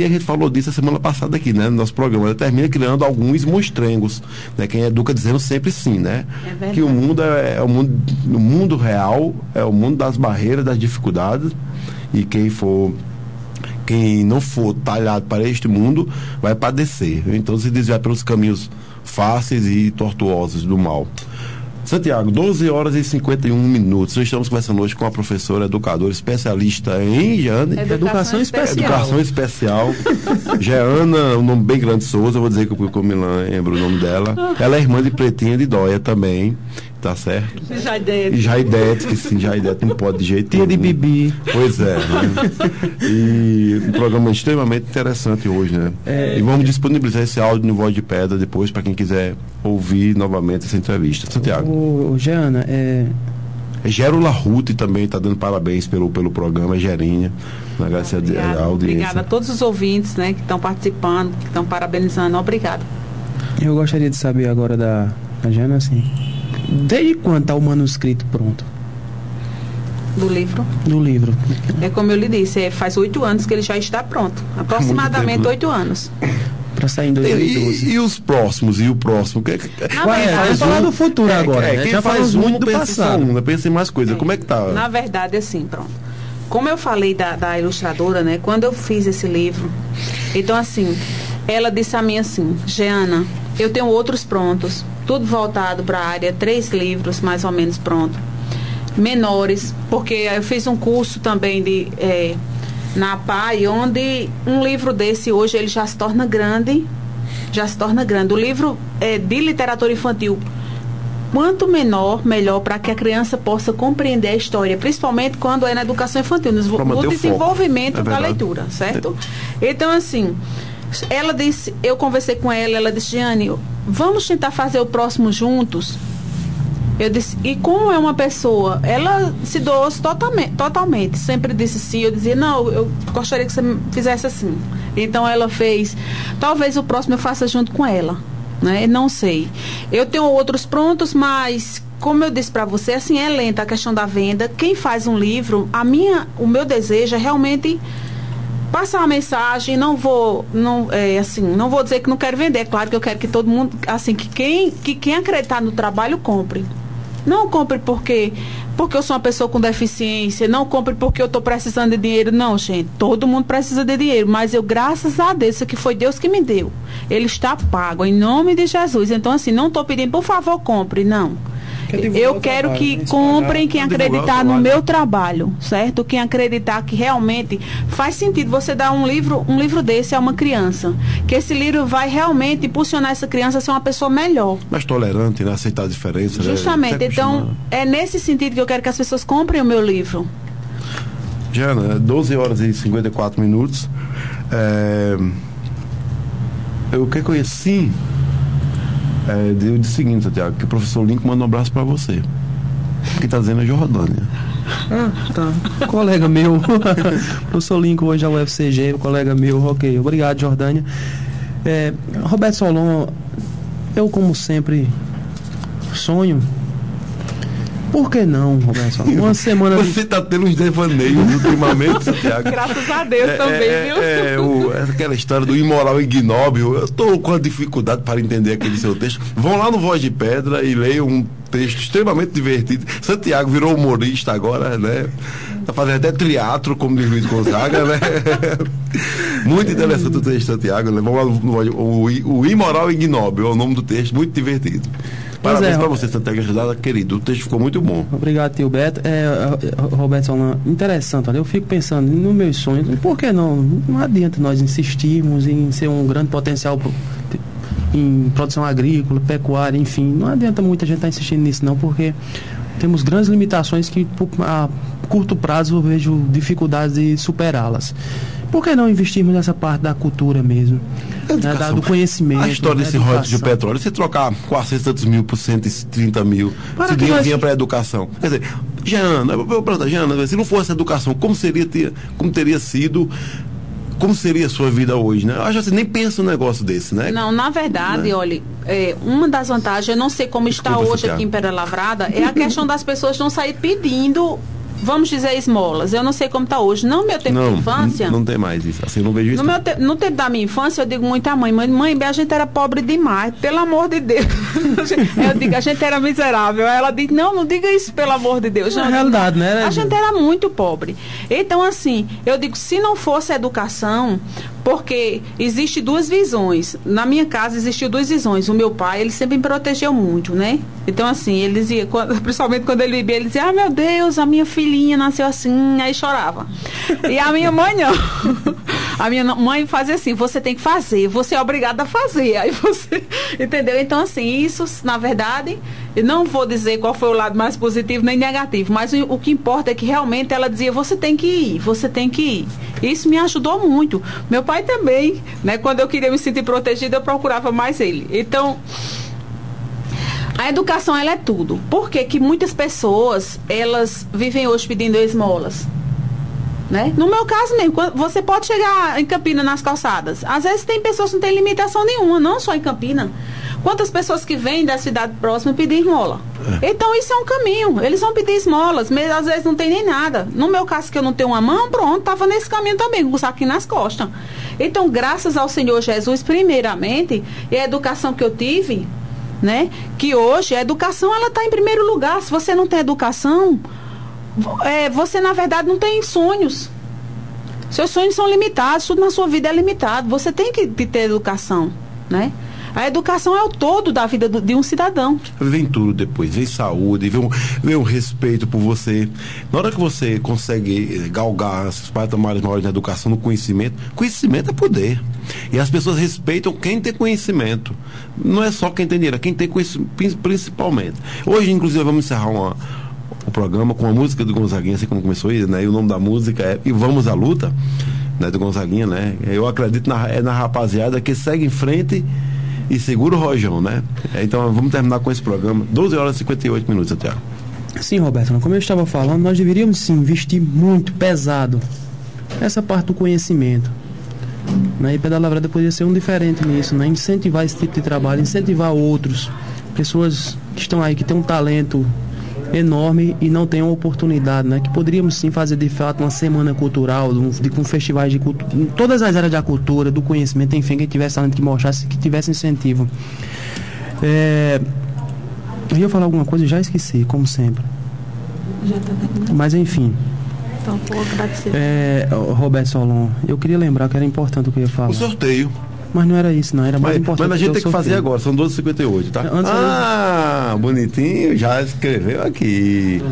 a gente falou disso a semana passada aqui, né? No nosso programa. Ela termina criando alguns monstrengos. Né? Quem educa dizendo sempre sim, né? Que o mundo o mundo real é o mundo das barreiras, das dificuldades. E quem não for talhado para este mundo vai padecer. Então se desviar pelos caminhos fáceis e tortuosos do mal. Santiago, 12h51. Nós estamos conversando hoje com a professora educadora especialista em Educação Especial. Jeana, um nome bem grande, Souza, eu vou dizer que eu me lembro o nome dela. Ela é irmã de Pretinha de Dóia também, tá certo? Jaidete, que sim, Jaidete não pode de jeito nenhum. Tia de Bibi. Pois é, né? E um programa extremamente interessante hoje, né? E vamos disponibilizar esse áudio no Voz de Pedra depois para quem quiser ouvir novamente essa entrevista. Santiago. Jeana, Gérula Ruth também está dando parabéns pelo programa, Gerinha. Agradecer a audiência. Obrigada a todos os ouvintes, né, que estão participando, que estão parabenizando. Obrigada. Eu gostaria de saber agora da Jana, assim, desde quando está o manuscrito pronto? Do livro? Do livro. É como eu lhe disse, faz 8 anos que ele já está pronto. Aproximadamente 8 anos. Para sair em 2012. E os próximos? E o próximo? Vamos falar do futuro agora. Né? Quem já faz muito do pensa passado. Pensa em mais coisas. Como é que tá? Na verdade, assim, pronto. Como eu falei da ilustradora, né? Quando eu fiz esse livro, então assim, ela disse a mim assim, Jeana, eu tenho outros prontos, tudo voltado para a área, 3 livros mais ou menos pronto, menores, porque eu fiz um curso também na APAI, onde um livro desse hoje ele já se torna grande. O livro de literatura infantil, quanto menor, melhor, para que a criança possa compreender a história, principalmente quando é na educação infantil, no desenvolvimento da leitura, certo? Então, assim, ela disse, eu conversei com ela disse, Jeane, vamos tentar fazer o próximo juntos? Eu disse, e como é uma pessoa, ela se doou totalmente, sempre disse sim, eu dizia, não, eu gostaria que você fizesse assim. Então ela fez, talvez o próximo eu faça junto com ela, né? Não sei. Eu tenho outros prontos, mas como eu disse para você, assim, é lenta a questão da venda. Quem faz um livro, o meu desejo é realmente passar uma mensagem. Não vou dizer que não quero vender. É claro que eu quero que todo mundo, assim, que quem acreditar no trabalho compre. Não compre porque eu sou uma pessoa com deficiência, não compre porque eu estou precisando de dinheiro. Não, gente, todo mundo precisa de dinheiro, mas eu, graças a Deus, isso aqui foi Deus que me deu. Ele está pago, em nome de Jesus. Então, assim, não estou pedindo, por favor, compre, não. Eu quero que comprem quem acreditar no meu trabalho, certo? Quem acreditar que realmente faz sentido você dar um livro desse a uma criança, que esse livro vai realmente impulsionar essa criança a ser uma pessoa melhor. Mais tolerante, né? Aceitar a diferença. Justamente. Né? Então, é nesse sentido que eu quero que as pessoas comprem o meu livro. Jana, 12 horas e 54 minutos. Eu quero conhecer, sim. Eu disse o seguinte, Santiago, que o professor Lincoln manda um abraço para você. Quem está dizendo é Jordânia. Tá. Colega meu, professor Lincoln hoje é o UFCG, colega meu, ok. Obrigado, Jordânia. Roberto Solon, eu como sempre sonho. Por que não, Roberto Solon? Uma semana. Você está tendo uns devaneios ultimamente, Santiago. Graças a Deus também, viu? Aquela história do imoral ignóbil. Eu estou com a dificuldade para entender aquele seu texto. Vão lá no Voz de Pedra e leiam um texto extremamente divertido. Santiago virou humorista agora, né? Está fazendo até teatro, como diz Luiz Gonzaga, né? Muito interessante o texto, Santiago. Né? Vamos lá no o imoral ignóbil é o nome do texto, muito divertido. Parabéns para você, Santiago Ajudada, querido. O texto ficou muito bom. Obrigado, tio Beto. Roberto Solon, interessante, olha, eu fico pensando nos meus sonhos. Por que não? Não adianta nós insistirmos em ser um grande potencial em produção agrícola, pecuária, enfim. Não adianta muita gente estar insistindo nisso, não, porque temos grandes limitações que a curto prazo eu vejo dificuldades de superá-las. Por que não investirmos nessa parte da cultura mesmo? Né, do conhecimento. A história desse royalties de petróleo, você trocar 400 mil por 130 mil, se vinha para a educação. Quer dizer, Jana, se não fosse a educação, como teria sido, como seria a sua vida hoje, né? Eu acho que você nem pensa um negócio desse, né? Não, na verdade, né? Olha, uma das vantagens, eu não sei como está hoje aqui em Pedra Lavrada, é a questão das pessoas não sair pedindo, vamos dizer, esmolas. Eu não sei como está hoje. No meu tempo de infância... Não tem mais isso. Assim, não vejo isso. No tempo da minha infância, eu digo muito à mãe, a gente era pobre demais, pelo amor de Deus. Eu digo, a gente era miserável. Ela diz, não diga isso, pelo amor de Deus. É a realidade, né? A gente era muito pobre. Então, assim, eu digo, se não fosse a educação, porque existe 2 visões. Na minha casa existiam 2 visões. O meu pai, ele sempre me protegeu muito, né? Então, assim, ele dizia, principalmente quando ele bebia, ele dizia, meu Deus, a minha filhinha nasceu assim, aí chorava. E a minha mãe não. A minha mãe fazia assim, você tem que fazer, você é obrigada a fazer. Aí você, entendeu? Então, assim, isso, na verdade, eu não vou dizer qual foi o lado mais positivo nem negativo, mas o que importa é que realmente ela dizia, você tem que ir, você tem que ir. Isso me ajudou muito. Meu pai também, né? Quando eu queria me sentir protegida, eu procurava mais ele. Então, A educação, ela é tudo. Por que muitas pessoas, elas vivem hoje pedindo esmolas? Né? No meu caso mesmo, você pode chegar em Campina nas calçadas. Às vezes tem pessoas que não têm limitação nenhuma, não só em Campina. Quantas pessoas que vêm da cidade próxima pedir esmola? Então isso é um caminho. Eles vão pedir esmolas, mas às vezes não tem nem nada. No meu caso, que eu não tenho uma mão, pronto, estava nesse caminho também, com o saquinho nas costas. Então, graças ao Senhor Jesus, primeiramente, e a educação que eu tive, né? Que hoje a educação, ela está em primeiro lugar. Se você não tem educação, você na verdade não tem sonhos. Seus sonhos são limitados, tudo na sua vida é limitado. Você tem que ter educação, né? A educação é o todo da vida de um cidadão. Vem tudo depois, vem saúde, vem um respeito por você. Na hora que você consegue galgar esses patamares maiores na educação, no conhecimento é poder. E as pessoas respeitam quem tem conhecimento. Não é só quem tem dinheiro, é quem tem conhecimento, principalmente. Hoje, inclusive, vamos encerrar o programa com a música do Gonzaguinha, assim como começou aí, né? E o nome da música é E Vamos à Luta, né? Do Gonzaguinha, né? Eu acredito na rapaziada que segue em frente e segura o rojão, né? Então vamos terminar com esse programa. 12 horas e 58 minutos, Santiago. Sim, Roberto, como eu estava falando, nós deveríamos sim investir muito pesado nessa parte do conhecimento, né? E Pedala Lavrada poderia ser um diferente nisso, né? Incentivar esse tipo de trabalho, incentivar outros, pessoas que estão aí, que têm um talento enorme e não tem uma oportunidade, né? Que poderíamos sim fazer de fato uma semana cultural, com festivais de cultura, em todas as áreas da cultura, do conhecimento, enfim, quem tivesse talento que mostrasse, que tivesse incentivo. Eu ia falar alguma coisa e já esqueci, como sempre. Mas enfim. Então, vou agradecer. Roberto Solon, eu queria lembrar que era importante o que eu ia falar. O sorteio. Mas não era isso, não. Era mais importante. Mas a gente tem que fazer agora, são 12h58, tá? Bonitinho, já escreveu aqui.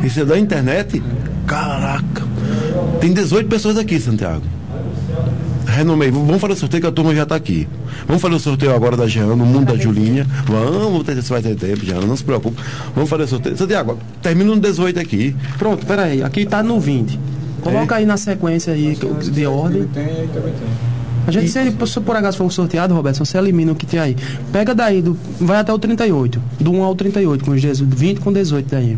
Isso é da internet? Caraca! Tem 18 pessoas aqui, Santiago. Renomei. Vamos fazer o sorteio que a turma já está aqui. Vamos fazer o sorteio agora da Jeana, no mundo da Julinha. Vamos ver se vai ter tempo, Jeana, não se preocupe. Vamos fazer o sorteio. Santiago, termina no 18 aqui. Pronto, peraí. Aqui está no 20. Coloca aí na sequência aí de ordem. A gente, se por acaso for sorteado, Roberto, você elimina o que tem aí. Pega daí, vai até o 38. Do 1 ao 38, com os 20 com 18 daí.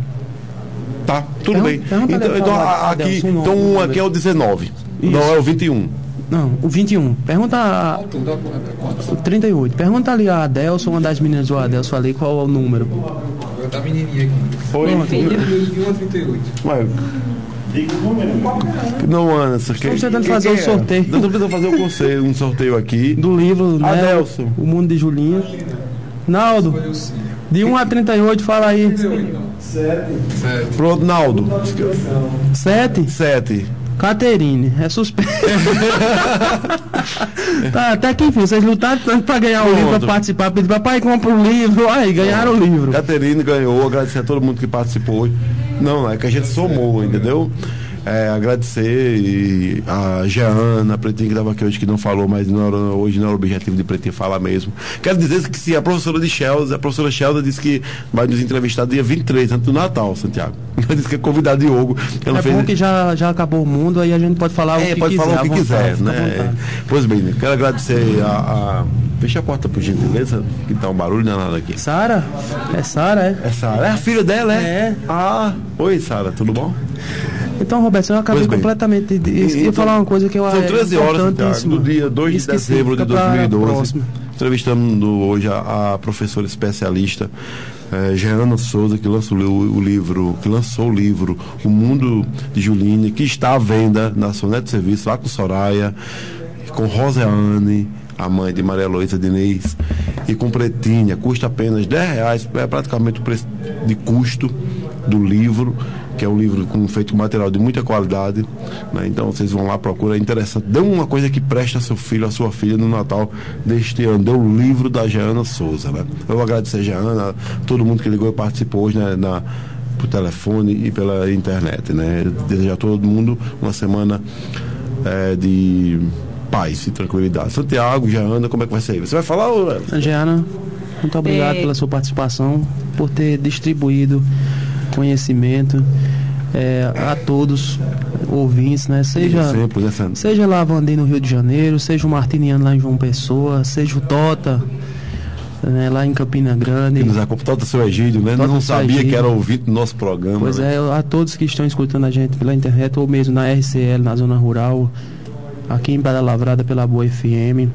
Tá, tudo bem. Então aqui é o 19. Isso. Não, é o 21. Não, o 21. Pergunta o 38. Pergunta ali a Adelson, uma das meninas do Adelson ali, qual é o número. Tá menininha aqui. Foi? De 21 a 38. Ué. Não, Ana, estamos tentando fazer um sorteio. Estamos tentando fazer um sorteio aqui. Do livro, né? Adelson. O Mundo de Julinha. Naldo, de 1 a 38, fala aí. 7. Pronto, Naldo. 7? Caterine, é suspeito. Tá, até que enfim, vocês lutaram tanto pra ganhar o livro, pra participar, pedir papai, compra um livro, aí, ganharam o livro. Caterine ganhou, agradecer a todo mundo que participou hoje. Não, é que a gente somou, entendeu? Agradecer a Jeana, a Pretinha que estava aqui hoje, que não falou, mas hoje não era o objetivo de Pretinha falar mesmo. Quero dizer que se a professora Shelda disse que vai nos entrevistar dia 23, antes do Natal, Santiago. Ela disse que é convidar Diogo. Ela bom que já acabou o mundo, aí a gente pode falar o que pode quiser. Falar o que quiser, né? Pois bem, quero agradecer fecha a porta, por gentileza, que tá um barulho danado aqui. Sara? É Sara, é? É Sara, é a filha dela, é? Oi, Sara, tudo bom? Então, Roberto, eu acabei completamente de ia falar uma coisa que eu acho. São 13 horas, Santiago, do dia 2 de dezembro de 2012. Entrevistando hoje a professora especialista Jeana Souza, que lançou o livro O Mundo de Julinha, que está à venda na Soneto Serviço, lá com Soraya, com Roseane, a mãe de Maria Luísa Diniz, e com Pretinha. Custa apenas R$10, é praticamente o preço de custo do livro, que é um livro feito com material de muita qualidade, né? Então vocês vão lá, procura, é interessante. Dê uma coisa que presta a seu filho, a sua filha no Natal deste ano. Dê o livro da Jeana Souza, né? Eu vou agradecer a Jeana, todo mundo que ligou e participou hoje, né, por telefone e pela internet, né? Desejar a todo mundo uma semana de paz e tranquilidade. Santiago, Jeana, como é que vai ser aí? Você vai falar, ou... Jeana, muito obrigado pela sua participação, por ter distribuído conhecimento a todos ouvintes, né? Seja lá Vandim no Rio de Janeiro, seja o Martiniano lá em João Pessoa, seja o Tota né, lá em Campina Grande. Que nos acompanha, o seu Egídio, né? Não sabia que era ouvinte do nosso programa. Pois né? A todos que estão escutando a gente pela internet, ou mesmo na RCL, na Zona Rural, aqui em Pedra Lavrada pela Boa FM.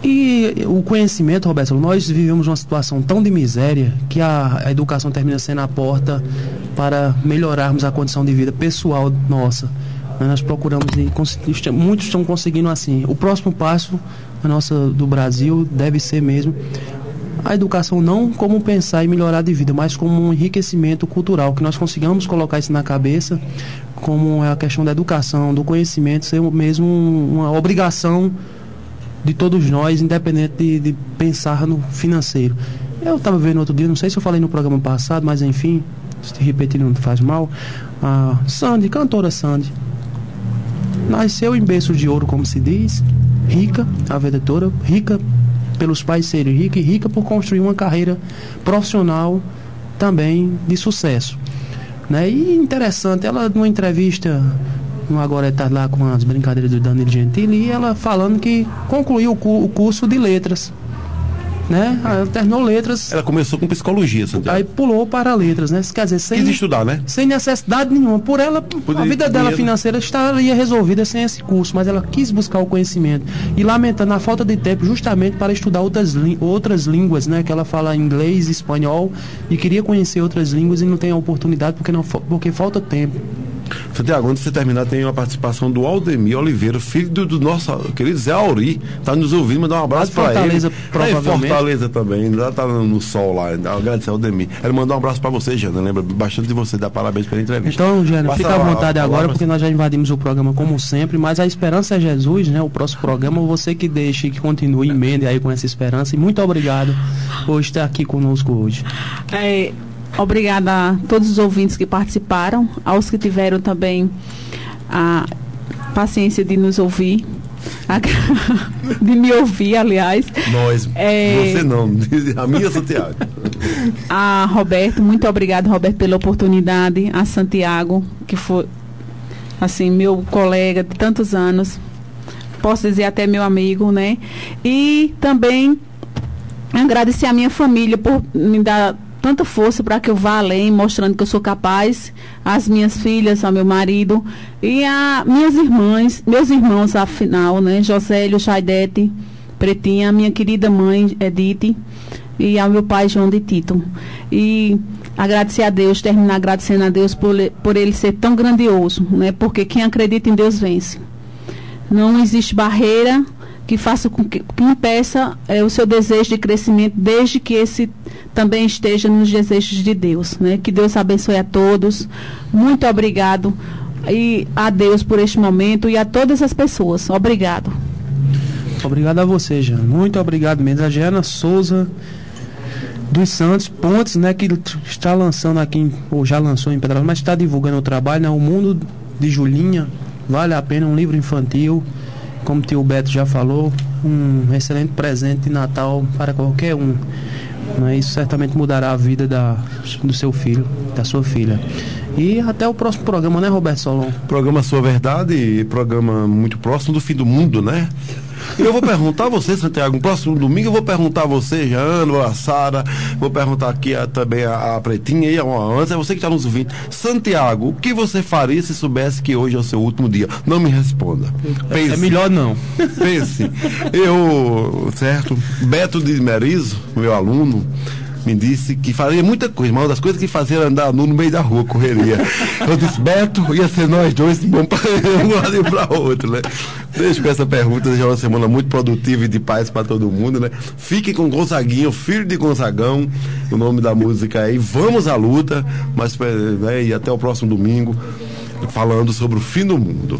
E o conhecimento, Roberto, nós vivemos uma situação tão de miséria que a educação termina sendo a porta para melhorarmos a condição de vida pessoal nossa. Nós procuramos, e muitos estão conseguindo assim. O próximo passo do Brasil deve ser mesmo a educação, não como pensar em melhorar de vida, mas como um enriquecimento cultural, que nós consigamos colocar isso na cabeça, como é a questão da educação, do conhecimento, ser mesmo uma obrigação de todos nós, independente de pensar no financeiro. Eu estava vendo outro dia, não sei se eu falei no programa passado, mas enfim, se repetir não faz mal, a Sandy, cantora Sandy, nasceu em berço de ouro, como se diz, rica, a vida toda, rica pelos pais serem ricos e rica por construir uma carreira profissional também de sucesso, né? E interessante, ela numa entrevista, agora está lá com as brincadeiras do Danilo Gentili, e ela falando que concluiu o curso de letras, né? Ela terminou letras. Ela começou com psicologia, Santiago. Aí pulou para letras, né? Quer dizer, quis estudar, né? Sem necessidade nenhuma. Por ela, a vida dela financeira estaria resolvida sem esse curso, mas ela quis buscar o conhecimento. E lamentando a falta de tempo justamente para estudar outras línguas, né? Que ela fala inglês, espanhol, e queria conhecer outras línguas e não tem a oportunidade porque falta tempo. Santiago, antes de você terminar, tem uma participação do Aldemir Oliveira, filho do nosso querido Zé Auri, está nos ouvindo, mandar um abraço para ele. Fortaleza, provavelmente. Fortaleza também, já está no sol lá, agradecer ao Aldemir. Ele mandou um abraço para você, Jana, lembra bastante de você, dá parabéns pela entrevista. Então, Jana, fica à vontade agora, porque nós já invadimos o programa como sempre, mas a esperança é Jesus, né? O próximo programa, você que deixe, que continue, emende aí com essa esperança, e muito obrigado por estar aqui conosco hoje. Obrigada a todos os ouvintes que participaram, aos que tiveram também a paciência de nos ouvir, de me ouvir, aliás. Nós, você não, a minha Santiago. A Roberto, muito obrigado, Roberto, pela oportunidade. A Santiago, que foi, assim, meu colega de tantos anos, posso dizer até meu amigo, né? E também agradecer a minha família por me dar tanta força para que eu vá além, mostrando que eu sou capaz, as minhas filhas, ao meu marido e a meus irmãos, afinal, né, Josélio, Chaidete, Pretinha, a minha querida mãe, Edith, e ao meu pai, João de Tito. E agradecer a Deus, terminar agradecendo a Deus por ele ser tão grandioso, né, porque quem acredita em Deus vence. Não existe barreira que faça com que impeça o seu desejo de crescimento, desde que esse também esteja nos desejos de Deus, né? Que Deus abençoe a todos. Muito obrigado e a Deus por este momento e a todas as pessoas. Obrigado. Obrigado a você, Jana. Muito obrigado mesmo. A Jana Souza dos Santos Pontes, né? Que está lançando aqui, ou já lançou em Pedras, mas está divulgando o trabalho, né? O Mundo de Julinha. Vale a pena, um livro infantil. Como o tio Beto já falou, um excelente presente de Natal para qualquer um. Isso certamente mudará a vida do seu filho, da sua filha. E até o próximo programa, né, Roberto Solon? Programa Sua Verdade, programa muito próximo do fim do mundo, né? Eu vou perguntar a você, Santiago, no próximo domingo eu vou perguntar a você, Jana, a Sara, vou perguntar aqui também a Pretinha e a antes, é você que está nos ouvindo. Santiago, o que você faria se soubesse que hoje é o seu último dia? Não me responda. Pense. É melhor não. Pense. Certo? Beto de Merizo, meu aluno, me disse que faria muita coisa, mas uma das coisas que fazia era andar no meio da rua, correria. Eu disse, Beto, ia ser nós dois, bom para um lado e para outro, né? Deixa com essa pergunta, deixa uma semana muito produtiva e de paz para todo mundo, né? Fique com Gonzaguinho, filho de Gonzagão, o nome da música aí, vamos à luta, mas, né, e até o próximo domingo, falando sobre o fim do mundo.